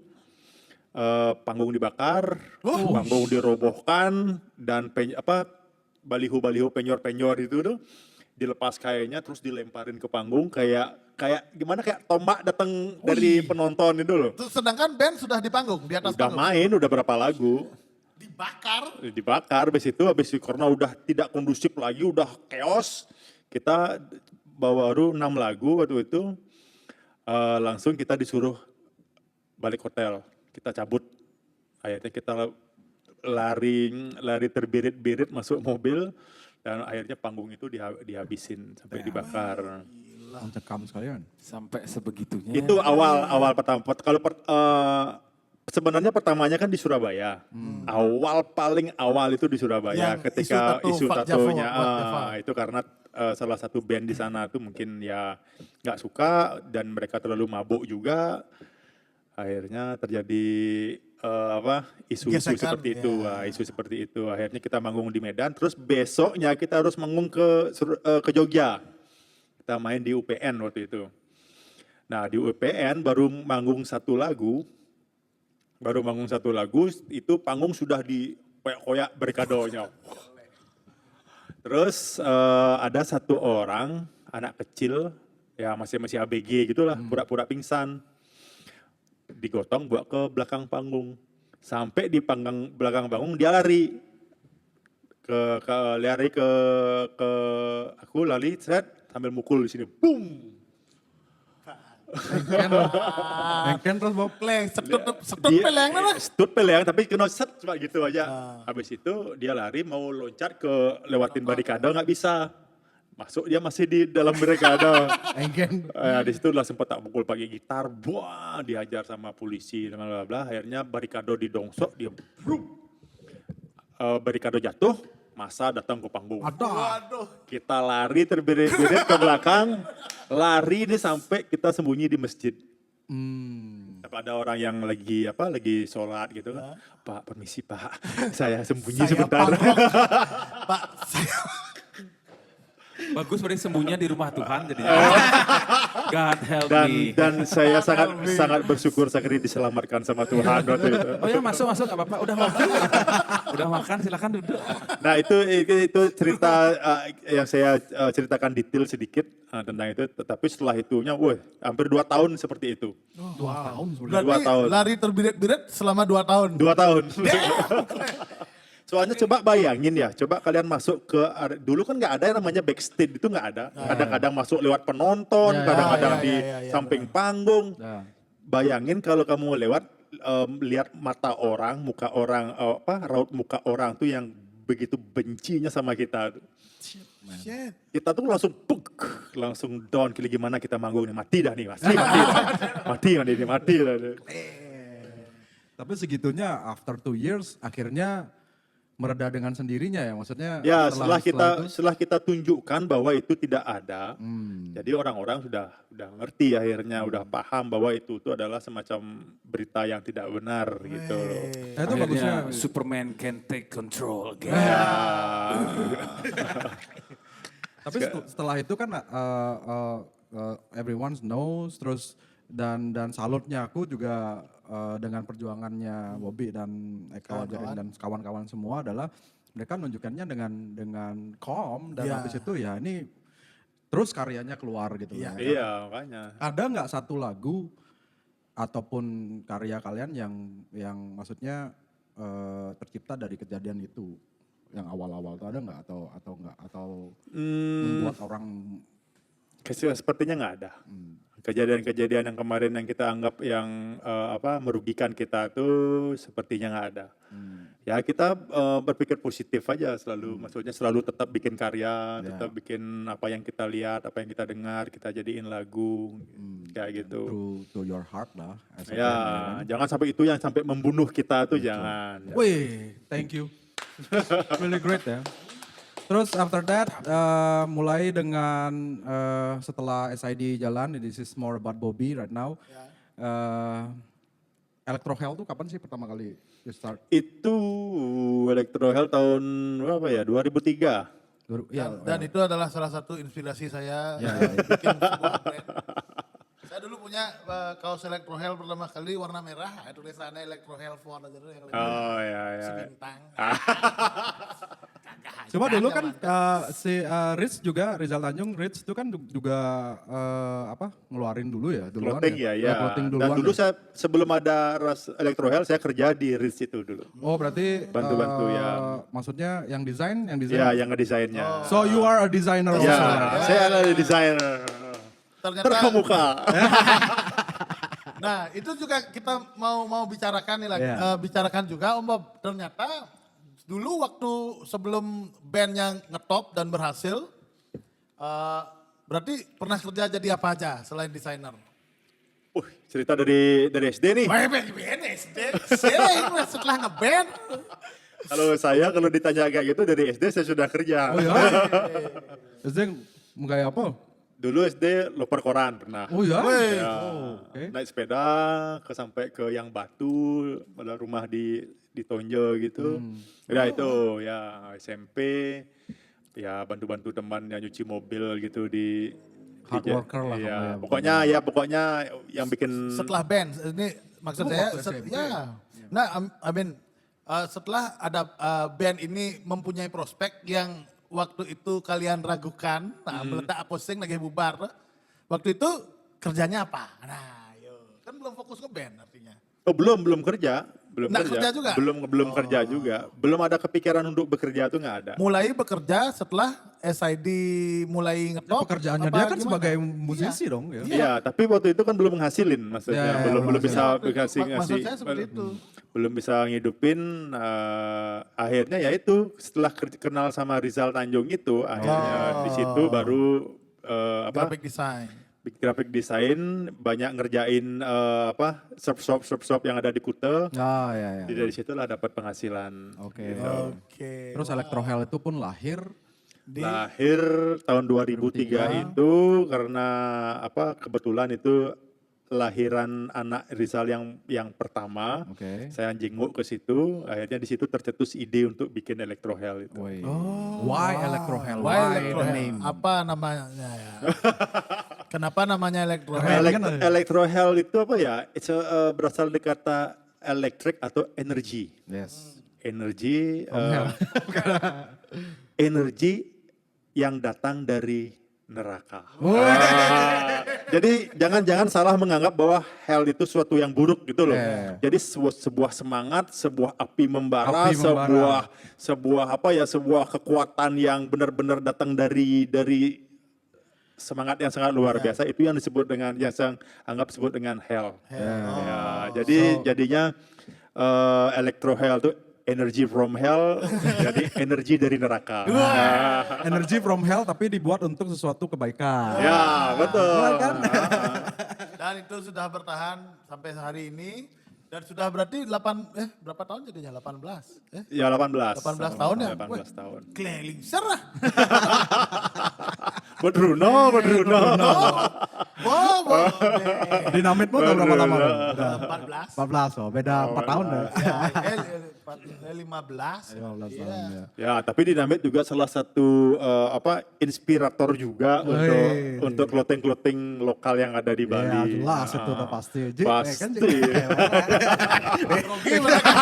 Panggung dibakar, panggung dirobohkan dan baliho-baliho penyor-penyor itu tuh dilepas kayaknya terus dilemparin ke panggung kayak gimana kayak tombak datang dari penonton itu loh. terus sedangkan band sudah di panggung, di atas Udah panggung. main, udah berapa lagu. Dibakar. Habis itu karena udah tidak kondusif lagi, udah chaos. Kita baru 6 lagu waktu itu, langsung kita disuruh balik hotel. Kita cabut, akhirnya kita lari terbirit-birit masuk mobil, dan akhirnya panggung itu dihabisin sampai dibakar. Mencekam sekali kan? Sampai sebegitunya. Itu awal pertama. Kalau sebenarnya pertamanya kan di Surabaya. Paling awal itu di Surabaya Yang ketika isu Fak Java, tatonya. Fak Java. Itu karena salah satu band di sana tuh mungkin ya nggak suka dan mereka terlalu mabuk juga. Akhirnya terjadi isu-isu Gesekan, seperti itu, ya. isu seperti itu. Akhirnya kita manggung di Medan, terus besoknya kita harus manggung ke Jogja. Kita main di UPN waktu itu. Nah di UPN baru manggung satu lagu, itu panggung sudah koyak-koyak barikadonya. Terus ada satu orang, anak kecil, ya masih ABG gitulah, pura-pura pingsan. Digotong bawa ke belakang panggung. Sampai di belakang panggung dia lari. Aku lari, sambil mukul di sini. Boom! Engken terus Bob. Peleng, setut peleng lah. Setut peleng, tapi kena set cuma gitu aja. Habis itu dia lari mau loncat lewatin barikade nggak bisa. Masuk dia masih di dalam barikade. Engken. Di situ lah sempat tak pukul pakai gitar, buah dihajar sama polisi dan bla bla. Akhirnya barikade didongsok, dia barikade jatuh, masa datang ke panggung. Waduh. Kita lari terbirit-birit ke belakang, lari nih sampai kita sembunyi di masjid. Tapi ada orang yang lagi sholat gitu kan. Pak, permisi Pak, saya sembunyi sebentar. Pak, saya Bagus berarti sembunyinya di rumah Tuhan jadinya. God help me. Dan saya sangat bersyukur sekali diselamatkan sama Tuhan waktu itu. Oh ya masuk gak apa-apa, udah makan. Udah makan silakan duduk. Nah itu cerita yang saya ceritakan detail sedikit tentang itu. Tapi setelah itunya, hampir 2 tahun seperti itu. 2 tahun sebenarnya. berarti 2 tahun. lari terbirit-birit selama 2 tahun. 2 tahun. Soalnya coba bayangin ya, coba kalian masuk dulu kan nggak ada yang namanya backstage, itu nggak ada. Kadang-kadang masuk lewat penonton, kadang-kadang di samping panggung. Bayangin kalau kamu lewat, lihat mata orang, muka orang, raut muka orang tuh yang begitu bencinya sama kita. Shit. Kita tuh langsung down, gimana kita manggung nih, mati dah nih, mati dah. Tapi segitunya after 2 years akhirnya mereda dengan sendirinya ya, maksudnya. Ya setelah kita tunjukkan bahwa itu tidak ada, jadi orang-orang sudah ngerti akhirnya, udah paham bahwa itu adalah semacam berita yang tidak benar gitu loh. Nah, itu bagusnya. Akhirnya Superman can take control again. Tapi setelah itu kan everyone knows, terus dan salutnya aku juga dengan perjuangannya Bobby dan Eka Jarin dan kawan-kawan semua adalah mereka nunjukkannya dengan calm dan habis itu ya ini terus karyanya keluar gitu. Iya makanya. Ada nggak satu lagu ataupun karya kalian yang maksudnya tercipta dari kejadian itu yang awal-awal itu ada nggak atau membuat orang Sepertinya nggak ada. Kejadian-kejadian yang kemarin yang kita anggap yang merugikan kita tuh sepertinya nggak ada. Ya kita berpikir positif aja selalu, maksudnya selalu tetap bikin karya, tetap bikin apa yang kita lihat, apa yang kita dengar, kita jadiin lagu, kayak gitu. to your heart lah. Ya, jangan sampai itu yang sampai membunuh kita tuh jangan. Wih, thank you. Really great ya. Terus after that, mulai dengan setelah SID jalan, this is more about Bobby right now. Electro Hell tuh kapan sih pertama kali you start? Itu Electro Hell tahun berapa ya? 2003. Dan itu adalah salah satu inspirasi saya bikin sebuah brand. Saya dulu punya kaos Electro Hell pertama kali warna merah, tulisannya Electro Hell for aja dulu yang sebintang. Coba dulu kan si Rich juga, Rizal Tanjung, Rich itu kan juga ngeluarin dulu ya duluan. Clothing ya. Clothing Dan duluan dulu ya. saya sebelum ada Electro Hell saya kerja di Ritz itu dulu. Oh berarti Bantu-bantu ya. Maksudnya yang desain? Ya, yang ngedesainnya. So you are a designer Ya, also. saya adalah desainer. Ternyata Terkemuka. Nah, itu juga kita mau bicarakan nih lagi. Bicarakan juga Om Bob. Ternyata dulu waktu sebelum bandnya ngetop dan berhasil, berarti pernah kerja jadi apa aja selain desainer? Cerita dari SD nih. Band SD, setelah ngeband. Kalau ditanya kayak gitu dari SD saya sudah kerja. Oh ya? Terus kayak apa? Dulu SD loper koran pernah. Oh ya? Ya, oke. naik sepeda sampai ke yang Batu, ada rumah di Tonjo gitu. Ya itu ya SMP, ya bantu-bantu teman yang nyuci mobil gitu di Hard worker lah ya, kamu pokoknya yang bikin Setelah band, ini maksud saya, waktu SMP. ya. Nah, setelah ada band ini mempunyai prospek yang waktu itu kalian ragukan, meledak posting lagi bubar. Waktu itu kerjanya apa? Nah, yuk. Kan belum fokus ke band artinya. Oh belum kerja, Nggak kerja juga? belum kerja juga, belum ada kepikiran untuk bekerja tuh nggak ada. Mulai bekerja setelah SID mulai ngetop. Pekerjaannya apa dia kan gimana? sebagai musisi dong ya. Iya, tapi waktu itu kan belum menghasilin maksudnya, Ya, belum bisa Maksud ngasih, saya seperti itu. belum bisa ngidupin. Akhirnya ya itu setelah kenal sama Rizal Tanjung itu, akhirnya di situ baru Graphic design. graphic design, banyak ngerjain shop yang ada di Kuta. Oh ya ya. Jadi dari situlah dapat penghasilan. Oke. Oke. Terus Electrohell itu pun lahir Lahir tahun 2003 itu karena kebetulan itu lahiran anak Rizal yang pertama. Oke. Saya jenguk ke situ, akhirnya di situ tercetus ide untuk bikin Electrohell itu. Woi. Why Electrohell? Why Why the Electrohell? name? Apa namanya ya? Kenapa namanya Electrohell? Electrohell itu apa ya? Berasal dari kata electric atau energy. Yes. Energi energi yang datang dari neraka. Jadi jangan salah menganggap bahwa hell itu suatu yang buruk gitu loh. Jadi sebuah semangat, sebuah api membara, Api membara. sebuah kekuatan yang benar-benar datang dari semangat yang sangat luar biasa, itu yang disebut dengan yang saya anggap sebut dengan hell. Ya, jadinya electro hell itu energy from hell, jadi energi dari neraka. Energy from hell tapi dibuat untuk sesuatu kebaikan. Ya, betul. Dan itu sudah bertahan sampai hari ini. Dan sudah berarti berapa tahun jadinya? 18? Ya 18. 18 tahun ya? 18 tahun. Keliling serah. Buat Bruno. Wow. Dinamitmu udah berapa lama? Bro? Udah 14. 14, oh beda 4 tahun ya. 15. 15 tahun ya. Ya, tapi Dinamit juga salah satu inspirator juga untuk clothing lokal yang ada di Ya Bali. jelas itu udah pasti. Pasti. Grogi mereka.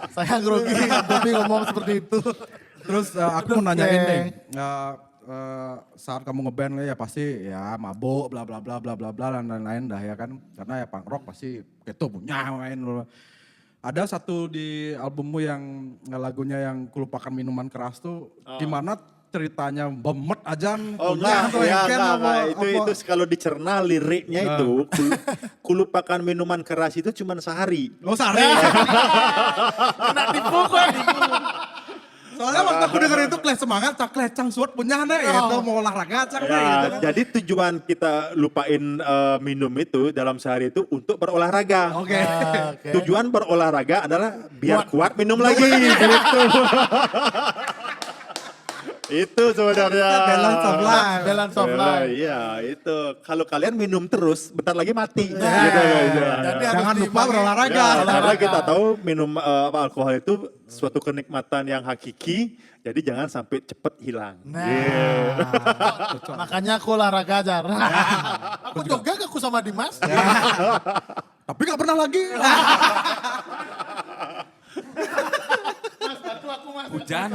Saya grogi tapi ngomong seperti itu. Terus aku mau nanyain deh, saat kamu ngeband ya pasti ya mabuk bla bla bla bla bla bla dan lain-lain dah ya kan, karena ya punk rock pasti gitu punya main. Ada satu di albummu yang lagunya yang Kulupakan Minuman Keras tuh, gimana ceritanya bemet aja Enggak, itu kalau dicerna liriknya itu kulupakan minuman keras itu cuma sehari. Oh sehari. Kena tipu kok. Soalnya waktu aku denger itu kleh semangat, kleh cang suat punya nih itu mau olahraga cang gitu Ya, kan. jadi tujuan kita lupain minum itu dalam sehari itu untuk berolahraga. Oke. Tujuan berolahraga adalah biar kuat minum lagi. Gitu. Itu sebenarnya. Balance of life. Balance of life. Iya, itu. Kalau kalian minum terus, bentar lagi mati. Gitu, Jadi harus Jangan lupa diimbangi. berolahraga. Ya, karena kita tahu minum alkohol itu suatu kenikmatan yang hakiki, jadi jangan sampai cepat hilang. Makanya aku olahraga aja. Aku juga aku sama Dimas. Tapi gak pernah lagi. Hujan.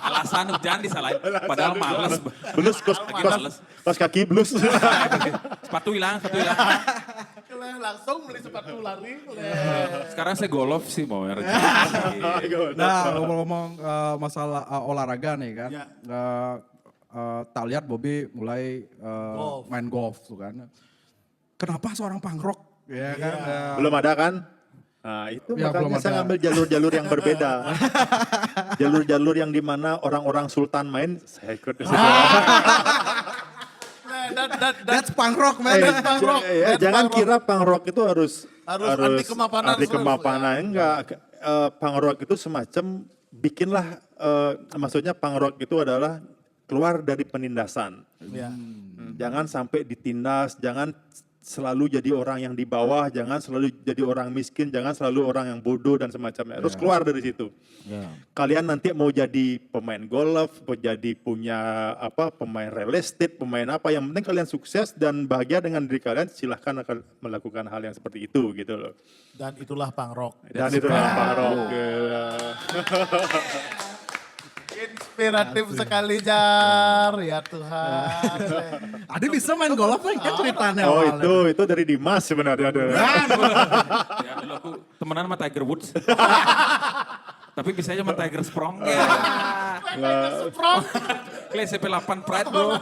Alasan hujan disalahin. Padahal males. Blus, kos kaki blus. Sepatu hilang. Langsung beli sepatu lari. Sekarang saya golf sih mau ya. Nah ngomong-ngomong masalah olahraga nih kan. Ya. Tak lihat Bobby mulai main golf tuh kan. Kenapa seorang punk rock? Ya kan. Belum ada kan? Nah itu Ya, belum makanya saya ada. ngambil jalur-jalur yang berbeda. Jalur-jalur yang dimana orang-orang sultan main, saya ikut di situ. That's punk rock man. punk rock. Jangan kira punk rock itu harus anti kemapanan anti terus, kemapanan. Enggak. Punk rock itu semacam bikinlah, maksudnya punk rock itu adalah keluar dari penindasan. Ya. Jangan sampai ditindas, jangan selalu jadi orang yang di bawah, jangan selalu jadi orang miskin, jangan selalu orang yang bodoh dan semacamnya. Harus keluar dari situ. Kalian nanti mau jadi pemain golf, mau jadi punya pemain real estate, pemain apa, yang penting kalian sukses dan bahagia dengan diri kalian, silahkan akan melakukan hal yang seperti itu gitu loh. Dan itulah punk rock. Dan itu Pak Rock. Inspiratif sekali Jar, ya Tuhan. Adi bisa main golf lagi kan ceritanya Oh awalnya. itu dari Dimas sebenarnya. Ya dulu aku temenan sama Tiger Woods. Tapi bisa aja sama Tiger Sprong. Ya. Kle CP8 Pride bro.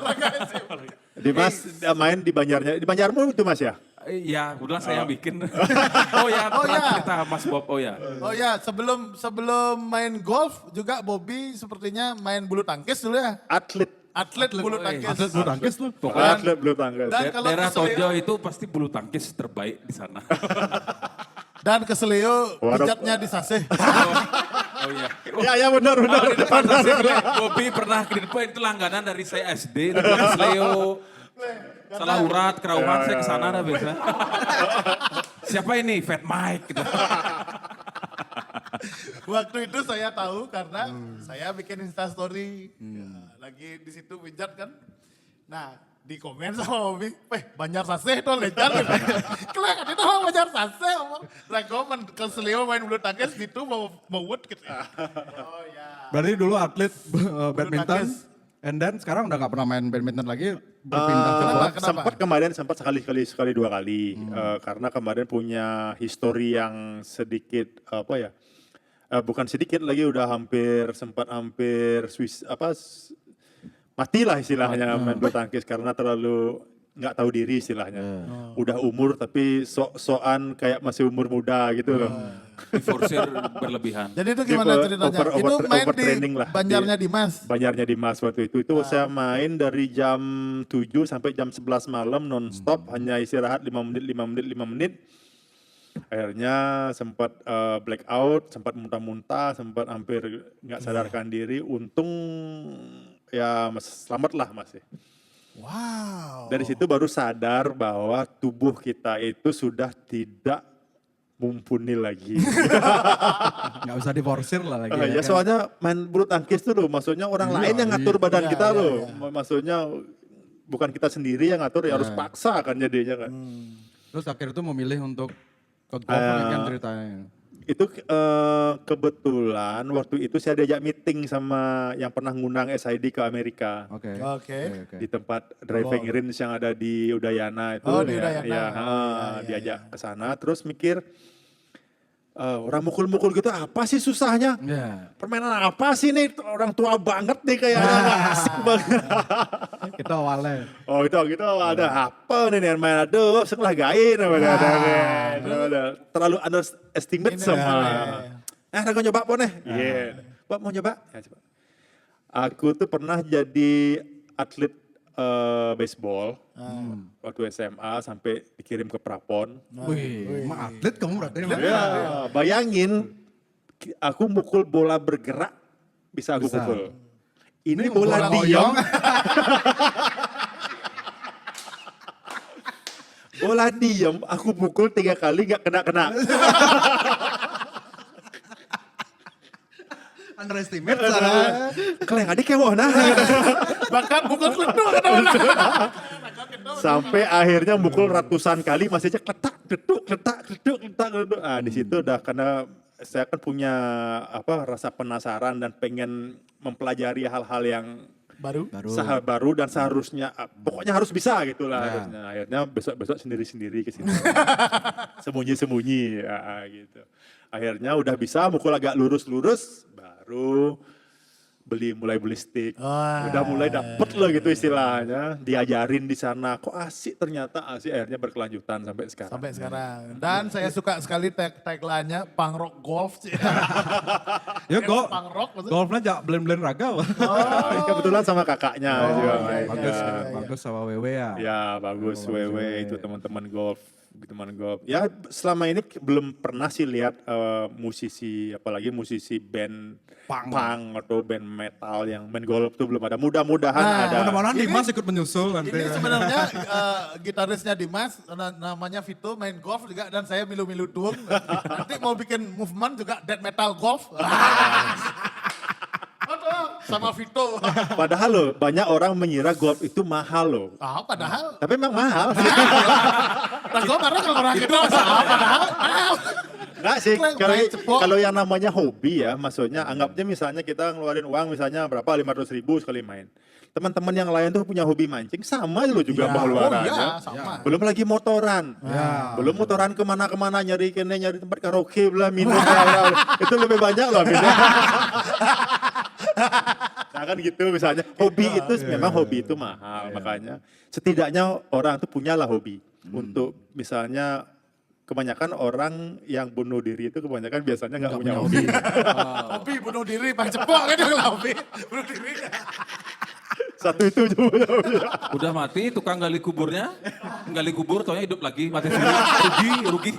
Dimas main di Banjarnya, di Banjarmu itu Mas ya? Iya, kebetulan saya yang bikin. Oh ya, pernah cerita Mas Bob. Oh ya. Oh ya, sebelum main golf juga Bobby sepertinya main bulu tangkis dulu ya. Atlet Bulu tangkis. Atlet bulu tangkis tuh. Pokoknya atlet bulu tangkis. Dan kalau daerah keselio- Tojo itu pasti bulu tangkis terbaik di sana. Dan keselio Waduh. pijatnya di saseh. Oh iya. Ya benar. Di depan Bobby pernah ke depan itu langganan dari saya SD. Itu Leo. Salah urat, kerauhan saya kesana dah biasa. Siapa ini? Fat Mike gitu. Waktu itu saya tahu karena saya bikin Instastory. Ya, lagi di situ pijat kan. Nah, di komen sama Bobby, Banjar Saseh itu legend. Kelak, itu mah Banjar Saseh. Rekomen keselio main bulu tangkis gitu mau wood gitu. Oh ya. Berarti dulu atlet badminton, tangkis. and then sekarang udah gak pernah main badminton lagi, berpindah ke golf. Kenapa? Sempat sekali 2 kali. Karena kemarin punya histori yang sedikit bukan sedikit lagi, udah hampir matilah istilahnya main bulu tangkis karena terlalu nggak tahu diri istilahnya. Udah umur tapi sok-sokan kayak masih umur muda gitu loh. Diforsir berlebihan. Jadi itu gimana Tipe ceritanya? over- Itu main di overtraining lah. Banjarnya Dimas. Banjarnya Dimas waktu itu. Itu saya main dari jam 7 sampai jam 11 malam non-stop, hanya istirahat 5 menit. Akhirnya sempat blackout, sempat muntah-muntah, sempat hampir nggak sadarkan diri. Untung ya selamat lah masih. Wow. Dari situ baru sadar bahwa tubuh kita itu sudah tidak mumpuni lagi. Gak bisa diforsir lah lagi. Ya kan? soalnya main bulu tangkis tuh loh, maksudnya orang lain yang ngatur badan kita loh. Maksudnya bukan kita sendiri yang ngatur, ya harus paksa kan jadinya kan. Terus akhirnya itu memilih untuk ke golf kan ceritanya. Itu kebetulan waktu itu saya diajak meeting sama yang pernah ngundang SID ke Amerika. Oke. Di tempat driving range yang ada di Udayana itu. Oh, di Udayana. Ya, diajak ke sana, terus mikir orang mukul-mukul gitu apa sih susahnya? Ya. Permainan apa sih nih, orang tua banget nih kayaknya, nggak asik banget. Kita awalnya. Oh itu gitu ada apa nih main, aduh sekolah gain terlalu underestimate sama. Aku nyoba po nih. Iya. Pak mau nyoba? Ya, coba. Aku tuh pernah jadi atlet baseball waktu SMA sampai dikirim ke Prapon. Wih, emang atlet kamu berarti. Ya, bayangin aku mukul bola bergerak bisa aku pukul. Ini bola diam. Bola diam aku pukul 3 kali gak kena-kena. Underestimate sana. Keleng adik kewoh nah. Bahkan bukan kudu kata. Sampai akhirnya mukul ratusan kali masih aja kletak, deduk, kletak, deduk, kletak, deduk. Ah di situ udah, karena saya kan punya rasa penasaran dan pengen mempelajari hal-hal yang baru dan seharusnya pokoknya harus bisa gitulah harusnya. Akhirnya besok-besok sendiri-sendiri ke sini. Sembunyi-sembunyi gitu. Akhirnya udah bisa mukul agak lurus-lurus, baru mulai beli stick. Udah mulai dapet lah gitu istilahnya. Diajarin di sana, kok asik ternyata asik. Akhirnya berkelanjutan sampai sekarang. Sampai sekarang. Dan saya suka sekali tagline-nya punk rock golf. Ya Punk rock maksudnya. golfnya blend-blend raga. Kebetulan sama kakaknya juga main. Bagus sama Wewe ya. Ya bagus, Wewe itu teman-teman golf. gitu main golf. Ya selama ini belum pernah sih lihat musisi, apalagi musisi band punk atau band metal yang main golf tuh belum ada. Mudah-mudahan ada. Mudah-mudahan Dimas ikut menyusul nanti. Ini sebenarnya gitarisnya Dimas, namanya Vito, main golf juga dan saya milu-milu tuung. Nanti mau bikin movement juga death metal golf. Aduh, sama Vito. Padahal loh, banyak orang mengira golf itu mahal loh. Padahal. Tapi emang mahal. Dan gue marah kalau orang itu padahal mahal. Enggak sih, Main cepok. kalau yang namanya hobi ya, maksudnya anggapnya misalnya kita ngeluarin uang misalnya berapa 500.000 sekali main. Teman-teman yang lain tuh punya hobi mancing, sama lo juga pengeluarannya. Sama. Belum lagi motoran. Belum motoran kemana-kemana nyari tempat karaoke belah minum. Itu lebih banyak loh minum. Nah kan gitu misalnya, hobi itu memang hobi itu mahal. Makanya setidaknya orang tuh punyalah hobi. Untuk misalnya kebanyakan orang yang bunuh diri itu kebanyakan biasanya nggak punya hobi. Hobi bunuh diri, Bang Cepok kan yang hobi bunuh diri. Satu itu juga. Udah mati tukang gali kuburnya, gali kubur taunya hidup lagi, mati suri, rugi.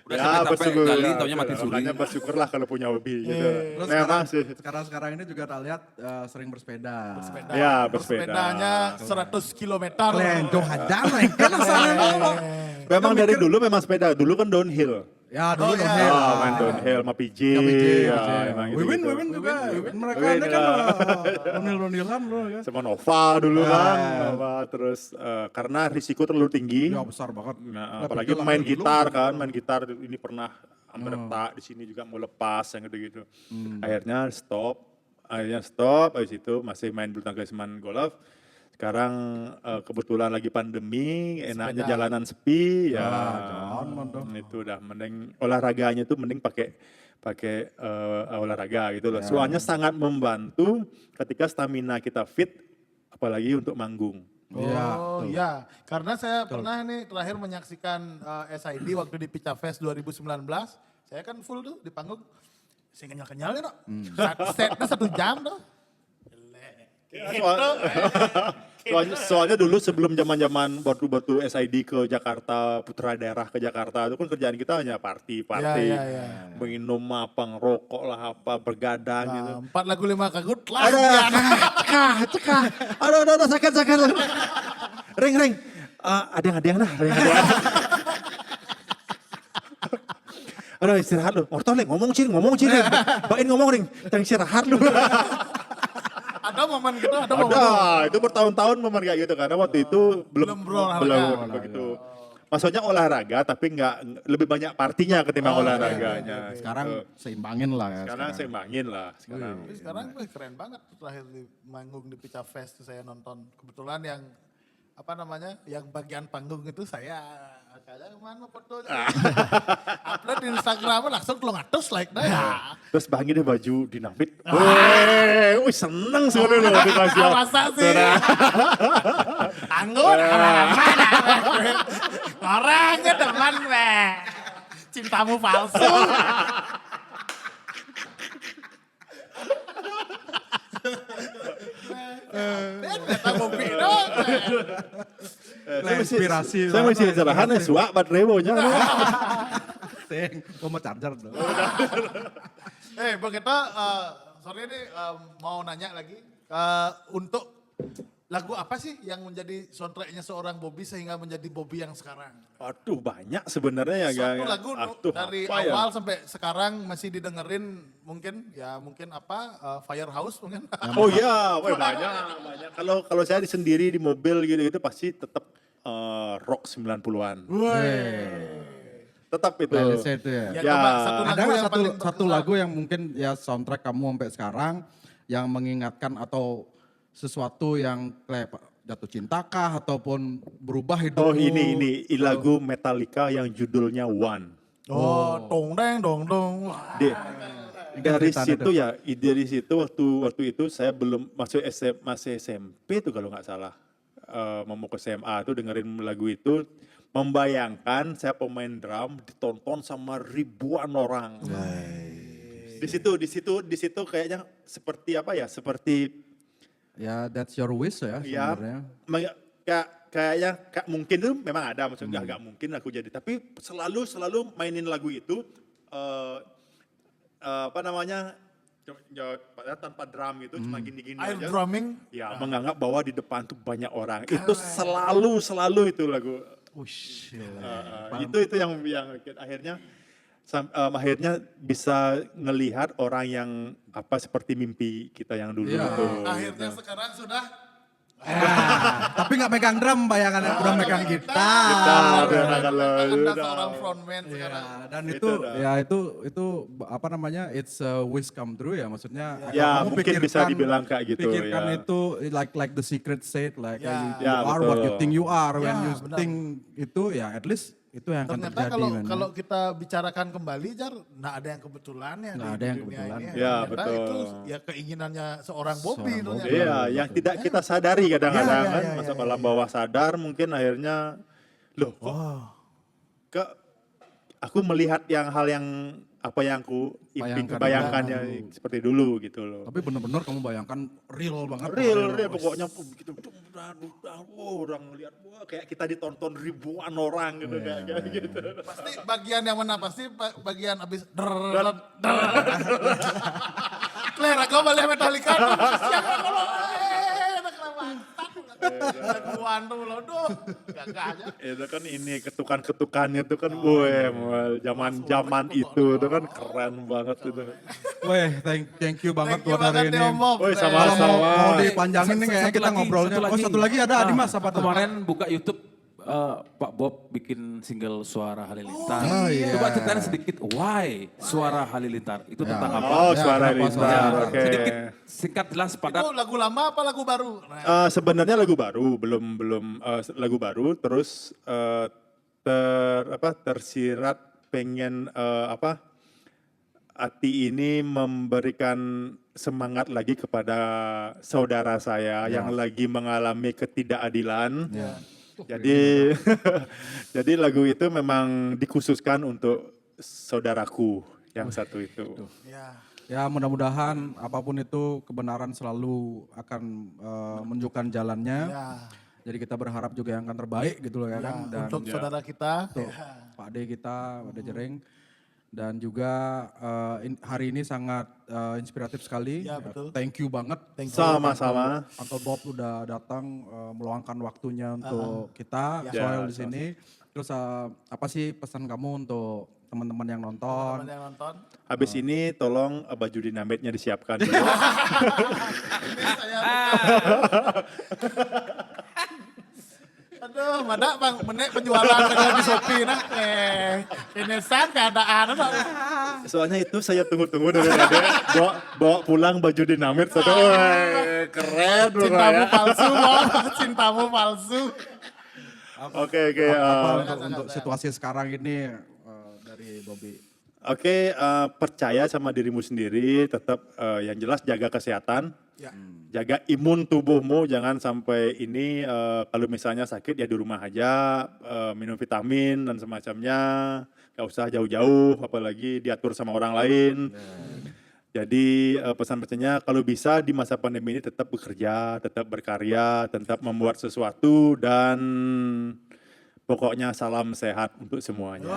Udah sampai gali taunya mati suri. Makanya bersyukurlah kalau punya hobi gitu. Terus Memang sih. sekarang ini juga tak lihat sering bersepeda. Ya bersepeda. Sepedanya 100 kilometer. Lenjo hajar, kan asalnya. Memang dari dulu memang sepeda. Dulu kan downhill. Ya dulu Oh, dong. iya. Main downhill sama PJ. Emang gitu. Wiwin juga. Mereka Win, ini kan ronil-ronilan loh kan. Sama Nova dulu kan. Nova, terus karena risiko terlalu tinggi. Ya besar banget. Nah, apalagi main gitar kan, main gitar ini pernah hampir retak di sini juga mau lepas yang gitu-gitu. Akhirnya stop, habis itu masih main bulu tangkis main golf. Sekarang kebetulan lagi pandemi, enaknya jalanan sepi, ya itu udah mending olahraganya tuh mending pakai olahraga gitu loh. Soalnya sangat membantu ketika stamina kita fit, apalagi untuk manggung. Oh iya, karena saya pernah nih terakhir menyaksikan SID waktu di Pica Fest 2019. Saya kan full tuh di panggung, saya kenyal-kenyal ya dok. Setnya 1 jam tuh. Soalnya dulu sebelum zaman waktu SID ke Jakarta, putra daerah ke Jakarta, itu kan kerjaan kita hanya party, Ya. minum apa, ngerokok lah apa, bergadang gitu. 4 lagu 5 kagut lah. Cekah. Aduh, sakit. Ring. Ada yang nah, ring. Aduh, istirahat lu. Ortolek, ngomong ciri. Bain ngomong ring, jangan istirahat lu. Ada momen gitu, ada momen. Ada, itu bertahun-tahun momen kayak gitu karena waktu itu belum berolahraga. begitu. Maksudnya olahraga tapi nggak lebih banyak partinya ketimbang olahraganya. Sekarang gitu. seimbangin lah ya. Sekarang seimbangin lah sekarang. Tapi sekarang keren banget terakhir di manggung di Pica Fest tuh saya nonton. Kebetulan yang yang bagian panggung itu saya kayaknya mana fotonya. Upload di Instagram langsung kalau ngatus like dah ya. Terus bagi deh baju dinamit. Wih seneng sebenarnya loh dikasih. Masa sih. Anggur mana? Orangnya teman we. Cintamu palsu. Kata kopi dong. Inspirasi. Saya masih cerahan ya suak bat rewonya. Mau charger dong. Begitu, sorry nih mau nanya lagi. Untuk lagu apa sih yang menjadi soundtracknya seorang Bobby sehingga menjadi Bobby yang sekarang? Aduh banyak sebenarnya ya. Suatu lagu dari apa ya? awal sampai sekarang masih didengerin mungkin Firehouse mungkin. Oh iya, wah, banyak. Kalau saya sendiri di mobil gitu pasti tetap rock 90-an. Tetap itu. Playlistnya itu ya. Ya, coba satu Ada lagu nggak yang paling satu lagu yang mungkin ya soundtrack kamu sampai sekarang yang mengingatkan atau sesuatu yang kayak jatuh cinta kah ataupun berubah hidupmu? Oh ini lagu Metallica yang judulnya One. dong dong. Dari situ waktu itu saya belum masih SMP tuh kalau nggak salah. Mau ke SMA tuh dengerin lagu itu, membayangkan saya pemain drum ditonton sama ribuan orang. Di situ kayaknya seperti apa ya? Seperti Ya that's your wish ya sebenarnya. kayaknya mungkin tuh memang ada, maksudnya nggak mungkin aku jadi, tapi selalu mainin lagu itu apa namanya tanpa drum gitu, cuma gini-gini Air aja. drumming. Ya, menganggap bahwa di depan tuh banyak orang. Itu selalu itu lagu. Itu yang akhirnya akhirnya bisa ngelihat orang yang apa seperti mimpi kita yang dulu Iya. itu. Akhirnya sekarang sudah Tapi nggak megang drum bayangannya, udah megang gitar. Gitar, ya, Anda kalau seorang frontman sekarang. Ya, dan Itu itu apa namanya? It's a wish come true ya, maksudnya. Ya, kamu mungkin bisa dibilang kayak gitu, Pikirkan ya. itu like the secret said, like Ya. you Ya, are what you betul. think you are when Ya, you benar. think itu ya at least itu yang akan Ternyata terjadi. man. kalau kita bicarakan kembali, Jar, nggak ada yang kebetulan ya. Nggak di ada yang dunia kebetulan. ini. Ya, Ternyata betul. Itu ya keinginannya seorang Bobby. Seorang ternyata. Bobby. Iya, yang tidak kita sadari kadang-kadang Ya, ya, kan, ya, masuk ya, alam ya. bawah sadar mungkin akhirnya, loh kok aku melihat hal yang apa yang aku bayangkannya seperti dulu gitu loh. Tapi benar-benar kamu bayangkan real banget. Real pokoknya begitu orang lihat wah kayak kita ditonton ribuan orang gitu kayak gitu. Pasti bagian yang mana? Pasti bagian abis Claire, aku boleh Metallica. Siapa kalau laguan tuh loh, gak aja. Itu kan ini ketukan-ketukannya itu kan zaman itu kan keren banget itu. Weh, thank you banget Thank you buat hari banget ini. ya, Om. Woi, Kalau sama-sama. mau dipanjangin nih kayaknya kita ngobrolnya. Oh, satu lagi ada Dimas apa tuh? Kemarin buka YouTube Pak Bob bikin single Suara Halilintar. Oh, iya. Coba ceritain sedikit why Suara Halilintar itu tentang apa? Oh, Ya, suara kenapa Lintar. suara? Oke. Sedikit singkat jelas padat. Itu lagu lama apa lagu baru? Nah, Sebenarnya lagu baru, belum lagu baru, terus tersirat pengen hati ini memberikan semangat lagi kepada saudara saya yang lagi mengalami ketidakadilan. Jadi jadi lagu itu memang dikhususkan untuk saudaraku yang satu itu. ya. Ya mudah-mudahan apapun itu kebenaran selalu akan menunjukkan jalannya. Ya. Jadi kita berharap juga yang akan terbaik gitu loh ya kan. Dan Untuk saudara kita. untuk Pak Ade kita, Pak Ade Jereng. Dan juga hari ini sangat inspiratif sekali. Ya, betul. Thank you banget. Sama-sama. Uncle Bob udah datang meluangkan waktunya untuk kita Ya. Soil di sini. Terus apa sih pesan kamu untuk teman-teman yang nonton? Teman yang nonton. Habis ini tolong baju dinamitnya disiapkan. Ini saya Aduh, mana bang, menek penjualan dengan di Shopee nah. Ini san keadaan. Soalnya itu saya tunggu-tunggu dari tadi. Bawa pulang baju dinamit. Wah, keren. Cintamu palsu, Bob. Cintamu palsu. Oke. Apa untuk situasi sekarang ini dari Bobby? Oke, percaya sama dirimu sendiri, tetap yang jelas jaga kesehatan, Ya. jaga imun tubuhmu, jangan sampai ini kalau misalnya sakit ya di rumah aja, minum vitamin dan semacamnya, gak usah jauh-jauh, apalagi diatur sama orang lain. Jadi pesan-pesannya kalau bisa di masa pandemi ini tetap bekerja, tetap berkarya, tetap membuat sesuatu dan pokoknya salam sehat untuk semuanya.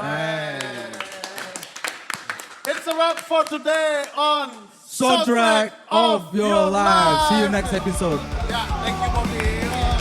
It's a wrap for today on Soundtrack of your life. See you next episode. Ya, thank you Bobby.